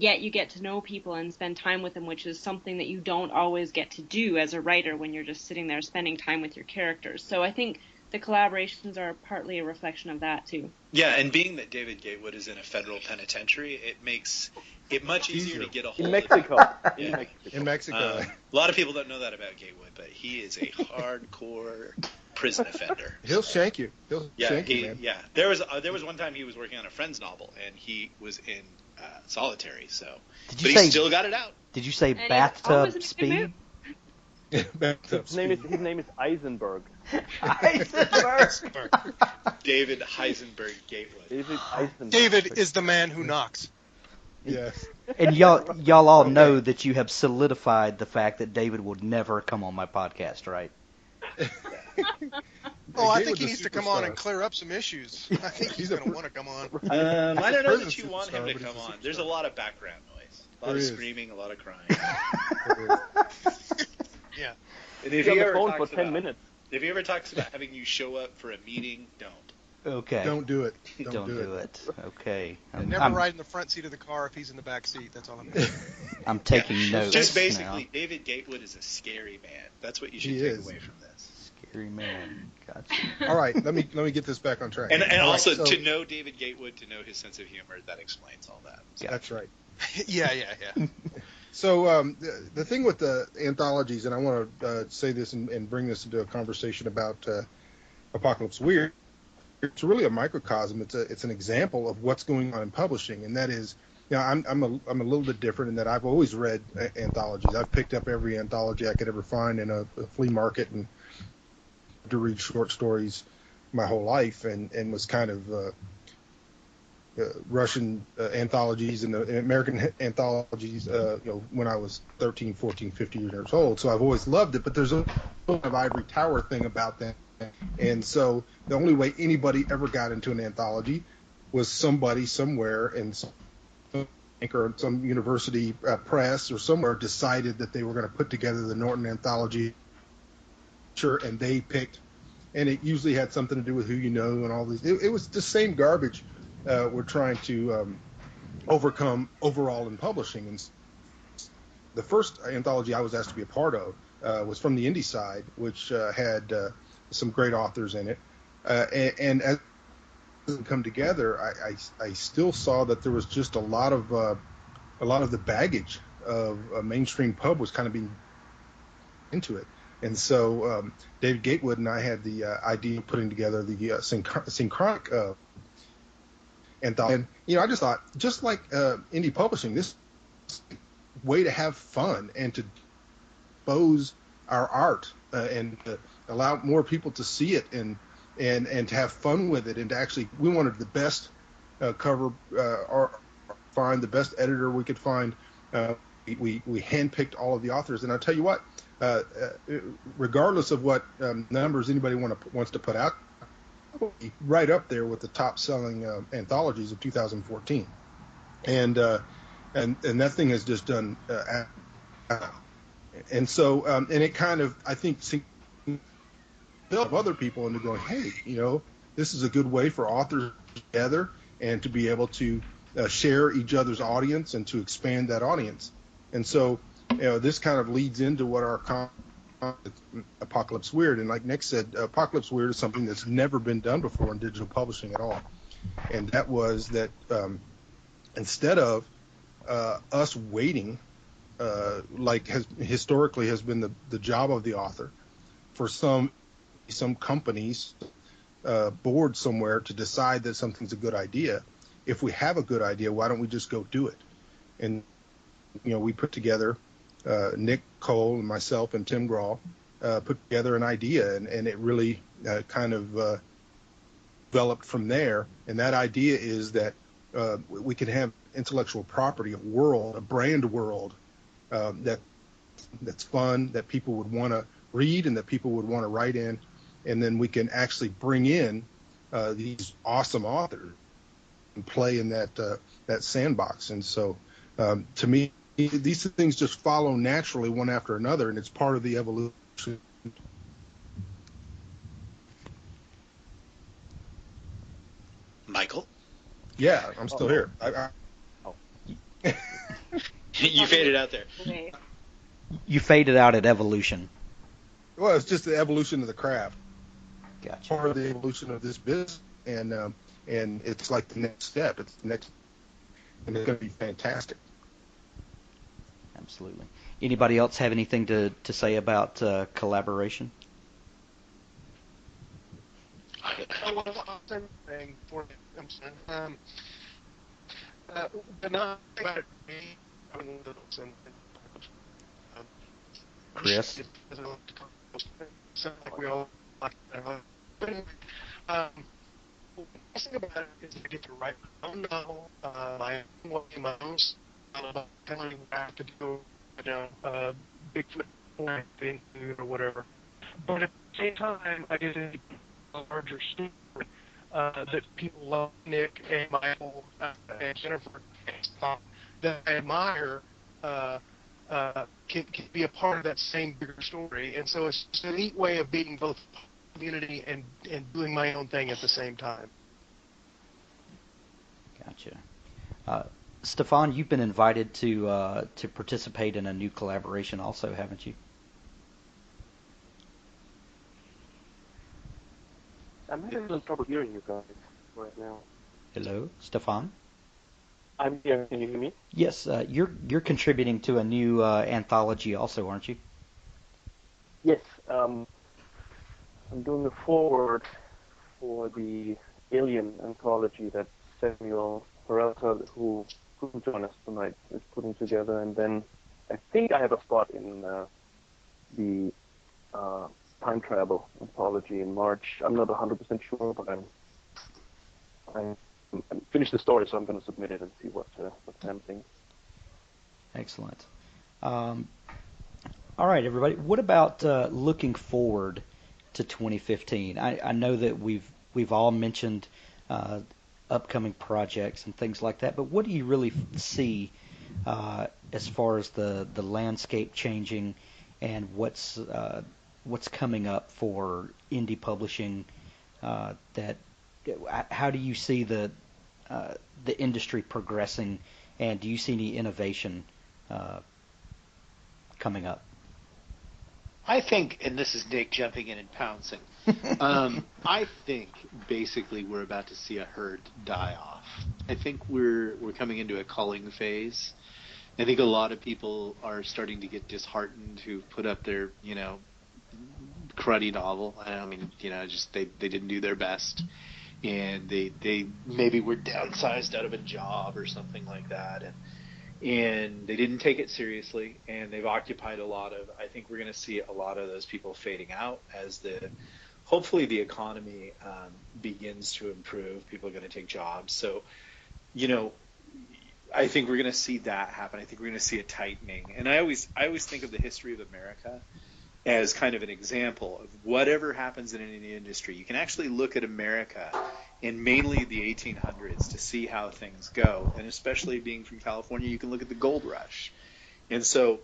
yet you get to know people and spend time with them, which is something that you don't always get to do as a writer when you're just sitting there spending time with your characters. So I think the collaborations are partly a reflection of that too. Yeah, and being that David Gatewood is in a federal penitentiary, it makes it much easier to get a hold In of Mexico. him. In Mexico. A lot of people don't know that about Gatewood, but he is a hardcore prison offender. He'll shank you. He'll shank you, man. Yeah. There was one time he was working on a friend's novel, and he was in solitary. So, he still got it out. Did you say And bathtub speed? His name is Eisenberg. Eisenberg. David Heisenberg Gatewood. David Eisenberg. David is the man who knocks. Yes. And y'all all know that you have solidified the fact that David would never come on my podcast, right? Oh, I Gatewood's think he a needs to come on superstar. and clear up some issues. I think he's going to want to come on. I don't know prison that you want him superstar, to but he's come a on. There's a superstar. lot of background noise. A lot There of is. screaming, a lot of crying. Yeah. And He's if on he the ever phone talks for 10 about- minutes. If he ever talks about having you show up for a meeting, don't. Okay. Don't do it. Don't do it. Okay. And never ride in the front seat of the car if he's in the back seat. That's all I'm saying. I'm taking notes. Just basically, now. David Gatewood is a scary man. That's what you should He take is. away from this. Scary man. Gotcha. All right, let me get this back on track. And All right, also, so- to know David Gatewood, to know his sense of humor, that explains all that. That's right. Yeah. So the thing with the anthologies, and I want to say this and bring this into a conversation about Apocalypse Weird. It's really a microcosm. It's an example of what's going on in publishing, and that is, I'm a little bit different in that I've always read anthologies. I've picked up every anthology I could ever find in a flea market, and to read short stories my whole life, and was kind of Russian anthologies and the American anthologies, when I was 13, 14, 15 years old. So I've always loved it, but there's a sort of ivory tower thing about that. And so the only way anybody ever got into an anthology was somebody somewhere in some or some university press or somewhere decided that they were going to put together the Norton anthology, and they picked, and it usually had something to do with who you know and all these. It was the same garbage we're trying to overcome overall in publishing. And the first anthology I was asked to be a part of was from the indie side, which had some great authors in it, and as it come together, I still saw that there was just a lot of the baggage of a mainstream pub was kind of being into it. And so David Gatewood and I had the idea of putting together the synchronic anthology. And I just thought, just like indie publishing, this way to have fun and to expose our art and to allow more people to see it and to have fun with it, and to actually, we wanted the best cover or find the best editor we could find. We handpicked all of the authors, and I'll tell you what, regardless of what numbers anybody wants to put out, right up there with the top selling anthologies of 2014, and that thing has just done. And so, and it kind of, I think, of other people into going, hey, this is a good way for authors together and to be able to share each other's audience and to expand that audience. And so, this kind of leads into what our Apocalypse Weird, and like Nick said, Apocalypse Weird is something that's never been done before in digital publishing at all. And that was that instead of us waiting, like historically has been the job of the author, for some companies board somewhere to decide that something's a good idea. If we have a good idea, why don't we just go do it? And we put together, Nick Cole and myself and Tim Grawl put together an idea, and it really kind of developed from there. And that idea is that we can have intellectual property, a brand world that's fun, that people would want to read and that people would want to write in, and then we can actually bring in these awesome authors and play in that sandbox. And so, to me, these things just follow naturally one after another, and it's part of the evolution. Michael? Yeah, I'm still here. You faded out there. Okay. You faded out at evolution. Well, it's just the evolution of the craft. Gotcha. part of the evolution of this business, and it's like the next step. It's the next, and it's going to be fantastic. Absolutely. Anybody else have anything to say about collaboration? I want to say thing for you. I'm saying, but not about it. Chris? Sound like we all like that. But anyway, the best thing about it is I get to write my own novel, my own way, my own style about telling you what I have to do, Bigfoot thing or whatever. But at the same time, I get into a larger story that people love, Nick and Michael and Jennifer and Tom, that I admire can be a part of that same bigger story. And so it's just a neat way of being both community and doing my own thing at the same time. Gotcha. Stefan, you've been invited to participate in a new collaboration also, haven't you? I'm having a little trouble hearing you guys right now. Hello, Stefan? I'm here. Can you hear me? Yes, you're contributing to a new anthology also, aren't you? Yes. I'm doing a foreword for the Alien anthology that Samuel Peralta, who couldn't join us tonight, is putting together. And then I think I have a spot in the time travel anthology in March. I'm not 100% sure, but I'm finished the story, so I'm going to submit it and see what's happening. Excellent. All right, everybody. What about looking forward to 2015? I know that we've all mentioned upcoming projects and things like that, but what do you really see as far as the landscape changing and what's coming up for indie publishing? How do you see the industry progressing, and do you see any innovation coming up? I think, and this is Nick jumping in and pouncing, I think basically we're about to see a herd die off. I think we're coming into a culling phase. I think a lot of people are starting to get disheartened who put up their, cruddy novel. I mean, just they didn't do their best. And they maybe were downsized out of a job or something like that. And they didn't take it seriously, and they've occupied I think we're going to see a lot of those people fading out as hopefully the economy begins to improve. People are going to take jobs. So, I think we're going to see that happen. I think we're going to see a tightening. And I always think of the history of America as kind of an example of whatever happens in any industry. You can actually look at America in mainly the 1800s to see how things go. And especially being from California, you can look at the gold rush. And so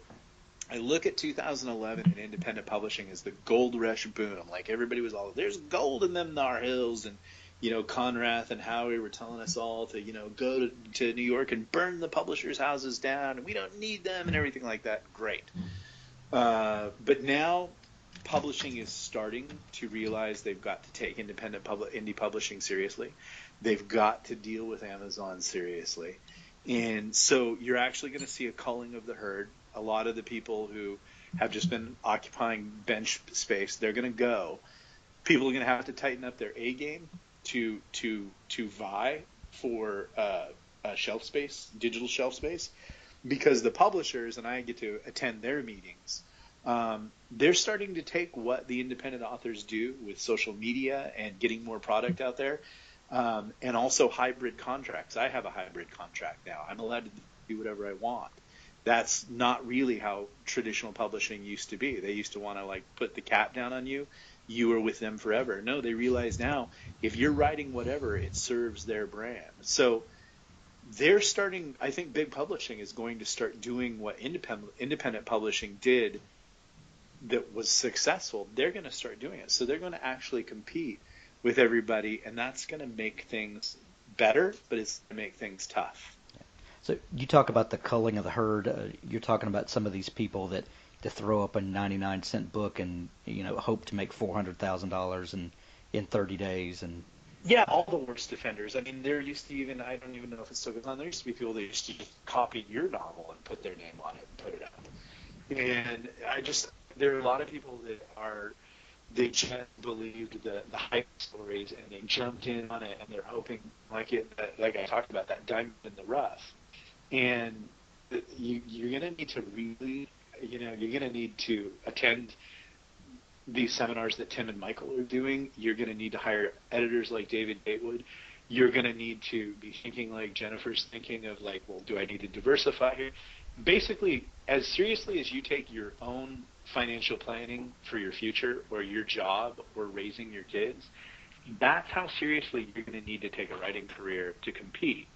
I look at 2011 and independent publishing as the gold rush boom. Like everybody was all, there's gold in them Nar Hills. And, Conrath and Howie were telling us all to, go to New York and burn the publishers' houses down. And we don't need them and everything like that. Great. But now publishing is starting to realize they've got to take indie publishing seriously. They've got to deal with Amazon seriously. And so you're actually going to see a culling of the herd. A lot of the people who have just been occupying bench space, they're going to go. People are going to have to tighten up their A game to vie for shelf space, digital shelf space. Because the publishers, and I get to attend their meetings, they're starting to take what the independent authors do with social media and getting more product out there, and also hybrid contracts. I have a hybrid contract now. I'm allowed to do whatever I want. That's not really how traditional publishing used to be. They used to want to put the cap down on you. You were with them forever. No, they realize now if you're writing whatever, it serves their brand. So they're starting, I think big publishing is going to start doing what independent publishing did that was successful. They're going to start doing it. So they're going to actually compete with everybody, and that's going to make things better, but it's going to make things tough. So you talk about the culling of the herd. You're talking about some of these people that to throw up a 99-cent book and hope to make $400,000 in 30 days and Yeah, all the worst offenders. I mean, there used to even, I don't even know if it still goes on, there used to be people that used to just copy your novel and put their name on it and put it up. And there are a lot of people that they just believed the hype stories and they jumped in on it and they're hoping, like I talked about, that diamond in the rough. And you're going to need to really, you're going to need to attend these seminars that Tim and Michael are doing. You're going to need to hire editors like David Gatewood. You're going to need to be thinking like Jennifer's thinking of like, well, do I need to diversify here? Basically, as seriously as you take your own financial planning for your future or your job or raising your kids, that's how seriously you're going to need to take a writing career to compete,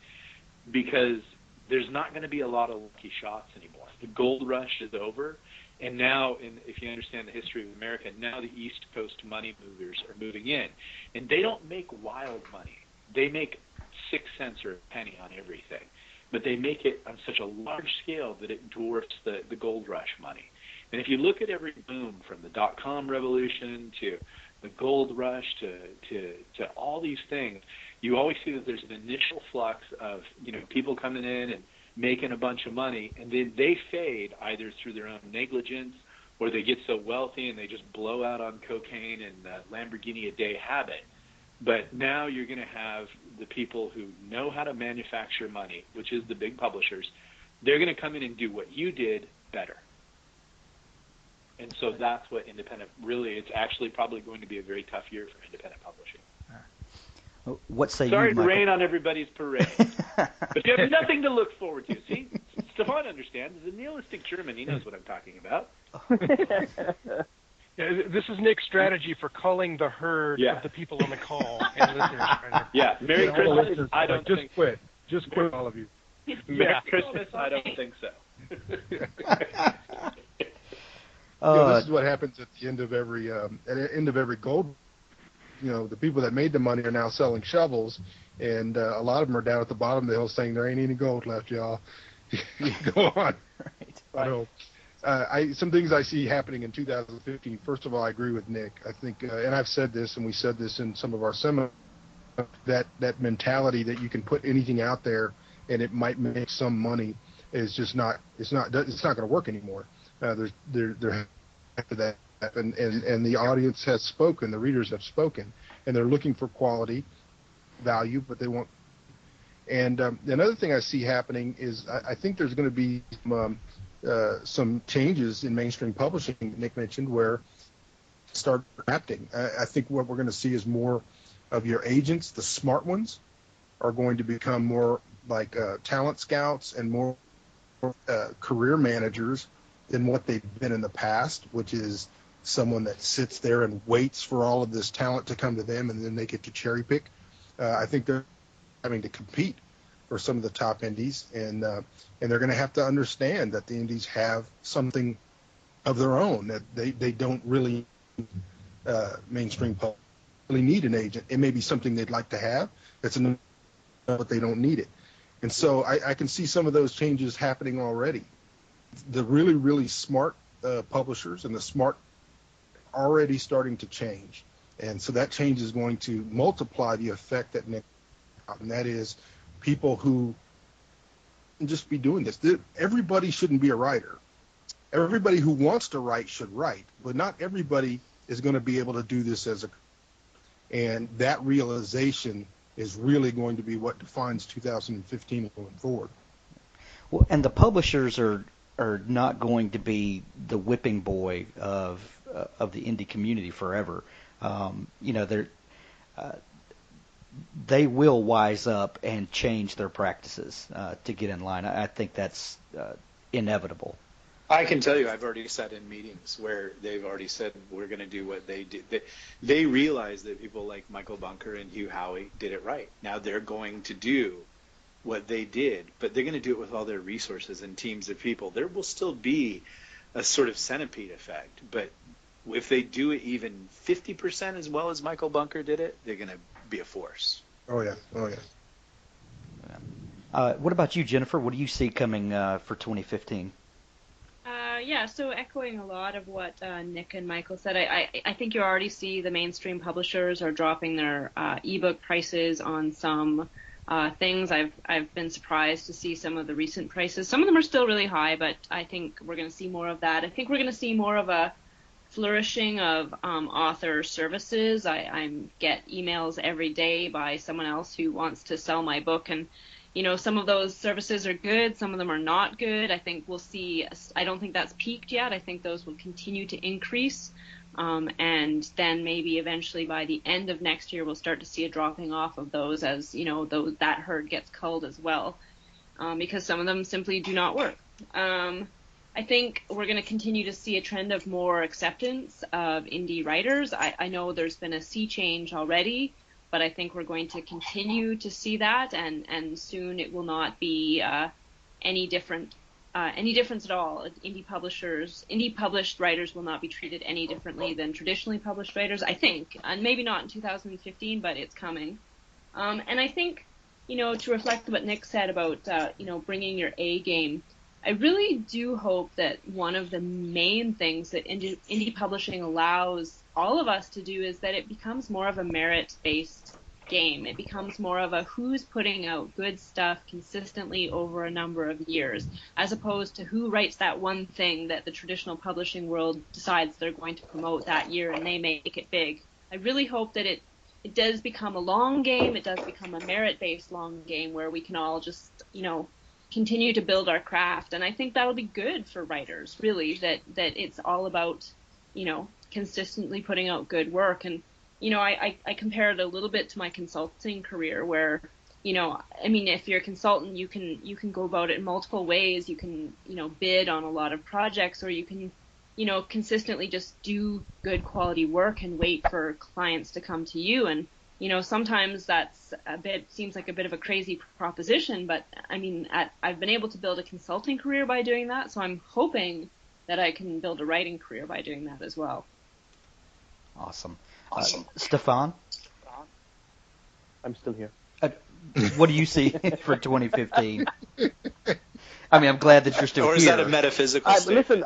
because there's not going to be a lot of lucky shots anymore. The gold rush is over, and now, if you understand the history of America, now the East Coast money movers are moving in, and they don't make wild money. They make 6 cents or a penny on everything, but they make it on such a large scale that it dwarfs the gold rush money. And if you look at every boom from the dot-com revolution to the gold rush to all these things, you always see that there's an initial flux of people coming in and making a bunch of money, and then they fade either through their own negligence or they get so wealthy and they just blow out on cocaine and Lamborghini a day habit. But now you're going to have the people who know how to manufacture money, which is the big publishers. They're going to come in and do what you did better. And so that's what it's actually probably going to be a very tough year for independent publishing. What say Sorry you, to Michael? rain on everybody's parade. But you have nothing to look forward to. See, Stefan understands. He's a nihilistic German. He knows what I'm talking about. Yeah, this is Nick's strategy for culling the herd of the people on the call. And listeners. Yeah, Merry Christmas. I don't just think quit. Just quit, all of you. Merry Christmas. I don't think so. This is what happens at the end of every gold. The people that made the money are now selling shovels, and a lot of them are down at the bottom of the hill saying there ain't any gold left, y'all. Go on. Right. Some things I see happening in 2015. First of all, I agree with Nick. I think, and I've said this, and we said this in some of our seminars, that mentality that you can put anything out there and it might make some money is just not. It's not going to work anymore. There after that, and the audience has spoken, the readers have spoken, and they're looking for quality, value, but they want. And another thing I see happening is I think there's going to be some changes in mainstream publishing. Nick mentioned where start adapting. I think what we're going to see is more of your agents, the smart ones, are going to become more like talent scouts and more career managers than what they've been in the past, which is someone that sits there and waits for all of this talent to come to them and then they get to cherry pick. I think they're having to compete for some of the top indies, and they're going to have to understand that the indies have something of their own, that they don't really mainstream public really need an agent. It may be something they'd like to have, but they don't need it. And so I can see some of those changes happening already. The really, really smart publishers and the smart already starting to change. And so that change is going to multiply the effect that Nick, and that is people who can just be doing this. Everybody shouldn't be a writer. Everybody who wants to write should write, but not everybody is going to be able to do this and that realization is really going to be what defines 2015 going forward. Well, and the publishers are not going to be the whipping boy of the indie community forever. They will wise up and change their practices to get in line. I think that's inevitable. I can tell you, I've already sat in meetings where they've already said we're going to do what they did. They realize that people like Michael Bunker and Hugh Howey did it right. Now they're going to do what they did, but they're going to do it with all their resources and teams of people. There will still be a sort of centipede effect, but if they do it even 50% as well as Michael Bunker did it, they're going to be a force. Oh yeah. What about you, Jennifer? What do you see coming for 2015? Yeah, so echoing a lot of what Nick and Michael said, I think you already see the mainstream publishers are dropping their ebook prices on some things. I've been surprised to see some of the recent prices. Some of them are still really high, but I think we're going to see more of that. I think we're going to see more of a flourishing of author services. I get emails every day by someone else who wants to sell my book, and some of those services are good, some of them are not good. I think we'll see. I don't think that's peaked yet. I think those will continue to increase, and then maybe eventually by the end of next year we'll start to see a dropping off of those as that herd gets culled as well, because some of them simply do not work. I think we're going to continue to see a trend of more acceptance of indie writers. I know there's been a sea change already, but I think we're going to continue to see that, and soon it will not be any difference at all. Indie published writers will not be treated any differently than traditionally published writers, I think, and maybe not in 2015, but it's coming. And I think, to reflect what Nick said about, bringing your A game, I really do hope that one of the main things that indie publishing allows all of us to do is that it becomes more of a merit-based game. It becomes more of a who's putting out good stuff consistently over a number of years, as opposed to who writes that one thing that the traditional publishing world decides they're going to promote that year and they make it big. I really hope that it does become a long game. It does become a merit-based long game where we can all just, continue to build our craft. And I think that'll be good for writers, really, that it's all about, consistently putting out good work. And, I compare it a little bit to my consulting career where, if you're a consultant, you can go about it in multiple ways. You can, bid on a lot of projects, or you can, consistently just do good quality work and wait for clients to come to you. And, sometimes that's seems like a bit of a crazy proposition, but I've been able to build a consulting career by doing that. So I'm hoping that I can build a writing career by doing that as well. Awesome. Stefan? I'm still here. What do you see for 2015? I'm glad that you're still here. Or is that a metaphysical statement? Listen,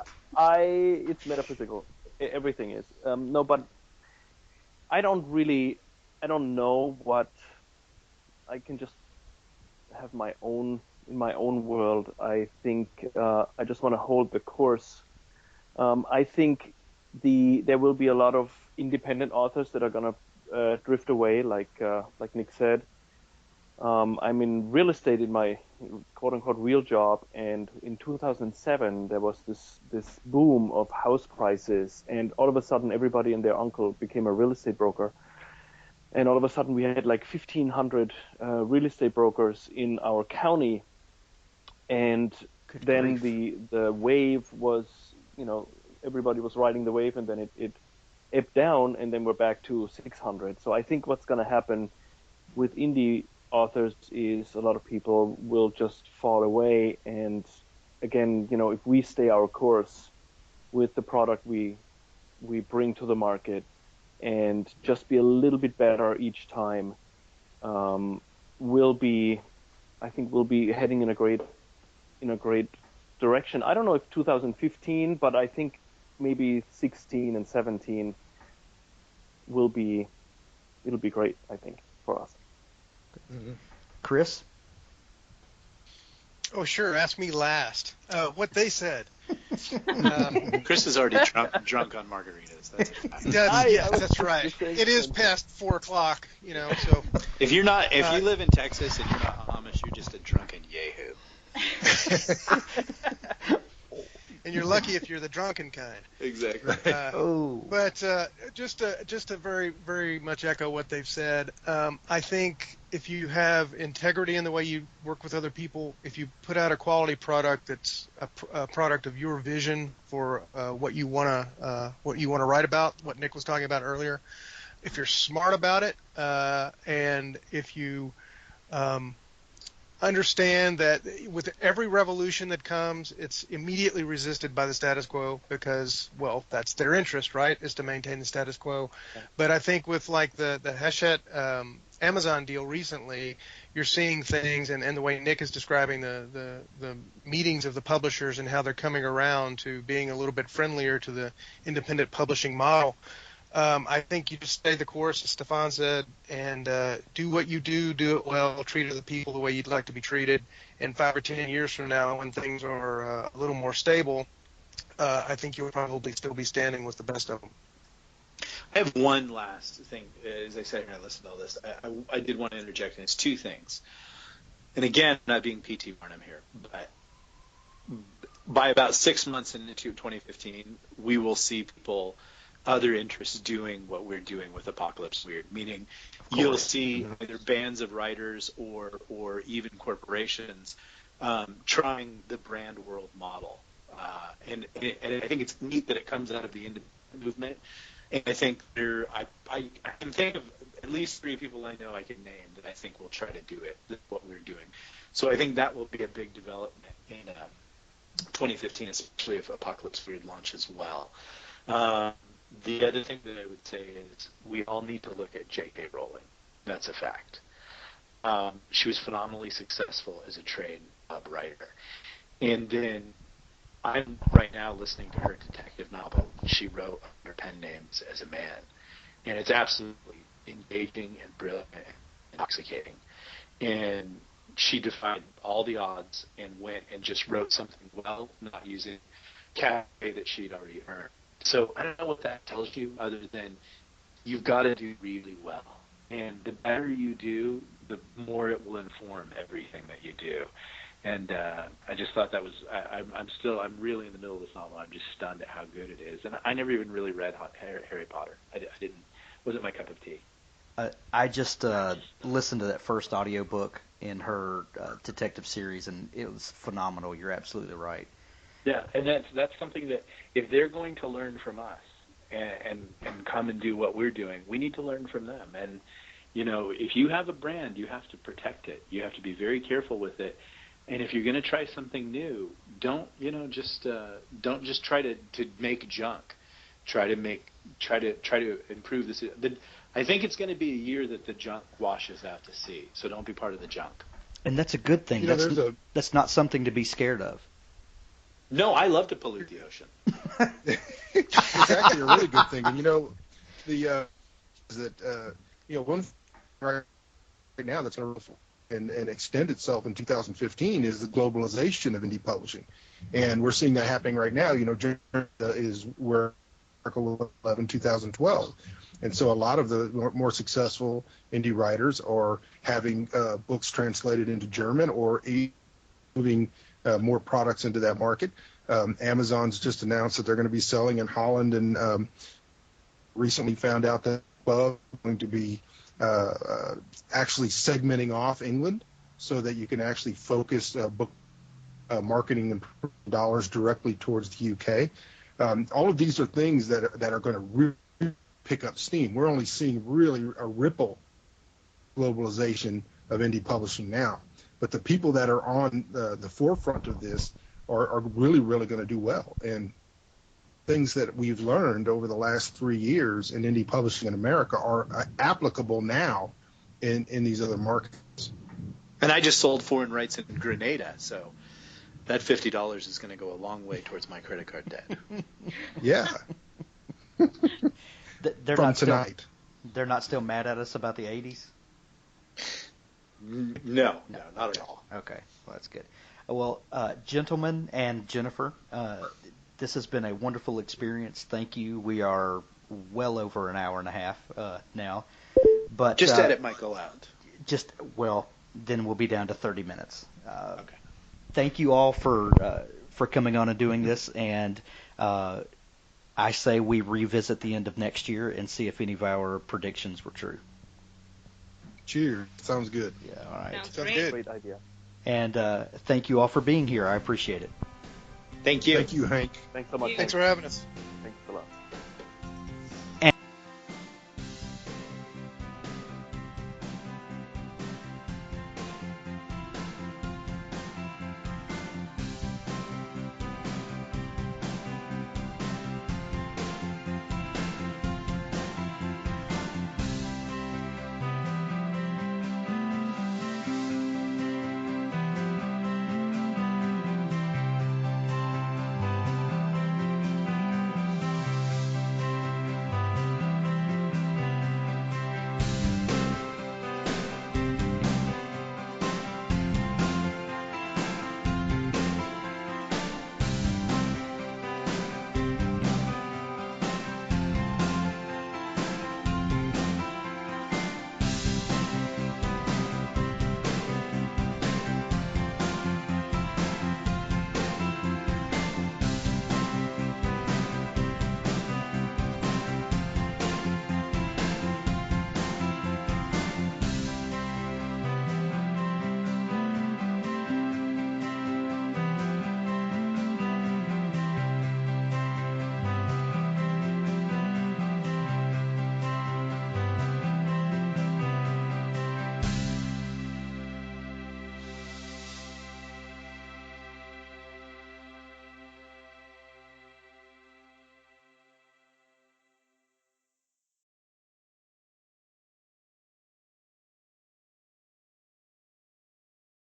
it's metaphysical. Everything is. No, but I don't know what I can just have in my own world. I think I just want to hold the course. I think there will be a lot of independent authors that are going to drift away, like Nick said. I'm in real estate in my quote-unquote real job, and in 2007 there was this boom of house prices, and all of a sudden everybody and their uncle became a real estate broker. And all of a sudden we had like 1,500 real estate brokers in our county. And then the wave was, everybody was riding the wave, and then it ebbed down, and then we're back to 600. So I think what's going to happen with indie authors is a lot of people will just fall away. And again, if we stay our course with the product we bring to the market, and just be a little bit better each time, we'll be heading in a great direction. I don't know if 2015, but I think maybe 16 and 17 it'll be great, I think, for us. Mm-hmm. Chris? Oh, sure. Ask me last. What they said. Chris is already drunk on margaritas. That's a fact. Yes, that's right. It is past 4:00. So if you live in Texas and you're not Amish, you're just a drunken yahoo. And you're lucky if you're the drunken kind. Exactly. But just to very, very much echo what they've said, I think if you have integrity in the way you work with other people, if you put out a quality product that's a product of your vision for what you want to write about, what Nick was talking about earlier, if you're smart about it, and if you understand that with every revolution that comes, it's immediately resisted by the status quo because, well, that's their interest, right, is to maintain the status quo. But I think with like the Hachette Amazon deal recently, you're seeing things, and the way Nick is describing the meetings of the publishers and how they're coming around to being a little bit friendlier to the independent publishing model. I think you just stay the course, as Stefan said, and do what you do it well, treat other people the way you'd like to be treated. And 5 or 10 years from now, when things are a little more stable, I think you'll probably still be standing with the best of them. I have one last thing. As I said here, I listened to all this. I did want to interject, and it's two things. And again, not being P.T. Barnum here, but by about 6 months into 2015, we will see people, other interests, doing what we're doing with Apocalypse Weird, meaning you'll see either bands of writers or even corporations trying the brand world model. And I think it's neat that it comes out of the independent movement. And I think I can think of at least 3 people I know I can name that I think will try to do it, what we're doing. So I think that will be a big development in 2015, especially if Apocalypse Weird launches well. The other thing that I would say is we all need to look at J.K. Rowling. That's a fact. She was phenomenally successful as a trade writer. And then I'm right now listening to her detective novel she wrote under pen names as a man. And it's absolutely engaging and brilliant and intoxicating. And she defied all the odds and went and just wrote something well, not using cafe that she'd already earned. So I don't know what that tells you other than you've got to do really well. And the better you do, the more it will inform everything that you do. And I just thought that was I'm really in the middle of this novel. I'm just stunned at how good it is. And I never even really read Harry Potter. I didn't. Wasn't my cup of tea. I just listened to that first audiobook in her detective series, and it was phenomenal. You're absolutely right. Yeah, and that's something that if they're going to learn from us and come and do what we're doing, we need to learn from them. And if you have a brand, you have to protect it. You have to be very careful with it. And if you're going to try something new, don't just try to make junk. Try to improve this. I think it's going to be a year that the junk washes out to sea. So don't be part of the junk. And that's a good thing. That's not something to be scared of. No, I love to pollute the ocean. It's actually a really good thing. And one right now that's going to and extend itself in 2015 is the globalization of indie publishing, and we're seeing that happening right now. Germany is where Article 11 2012, and so a lot of the more successful indie writers are having books translated into German or moving more products into that market. Amazon's just announced that they're going to be selling in Holland, and recently found out that Bug is going to be actually segmenting off England so that you can actually focus book marketing and dollars directly towards the UK. All of these are things that are going to really pick up steam. We're only seeing really a ripple globalization of indie publishing now. But the people that are on the forefront of this are really, really going to do well. And things that we've learned over the last 3 years in indie publishing in America are applicable now in these other markets. And I just sold foreign rights in Grenada, so that $50 is going to go a long way towards my credit card debt. Yeah. They're From not tonight. They're not still mad at us about the 80s? No, not at all. Okay, well, that's good. Well, gentlemen and Jennifer, this has been a wonderful experience. Thank you. We are well over an hour and a half now. But just edit Michael out. Then we'll be down to 30 minutes. Okay. Thank you all for coming on and doing this. And I say we revisit the end of next year and see if any of our predictions were true. Cheers. Sounds good. Yeah, all right. Sounds good. Great idea. And thank you all for being here. I appreciate it. Thank you. Thank you, Hank. Thanks so much. Thanks for having us.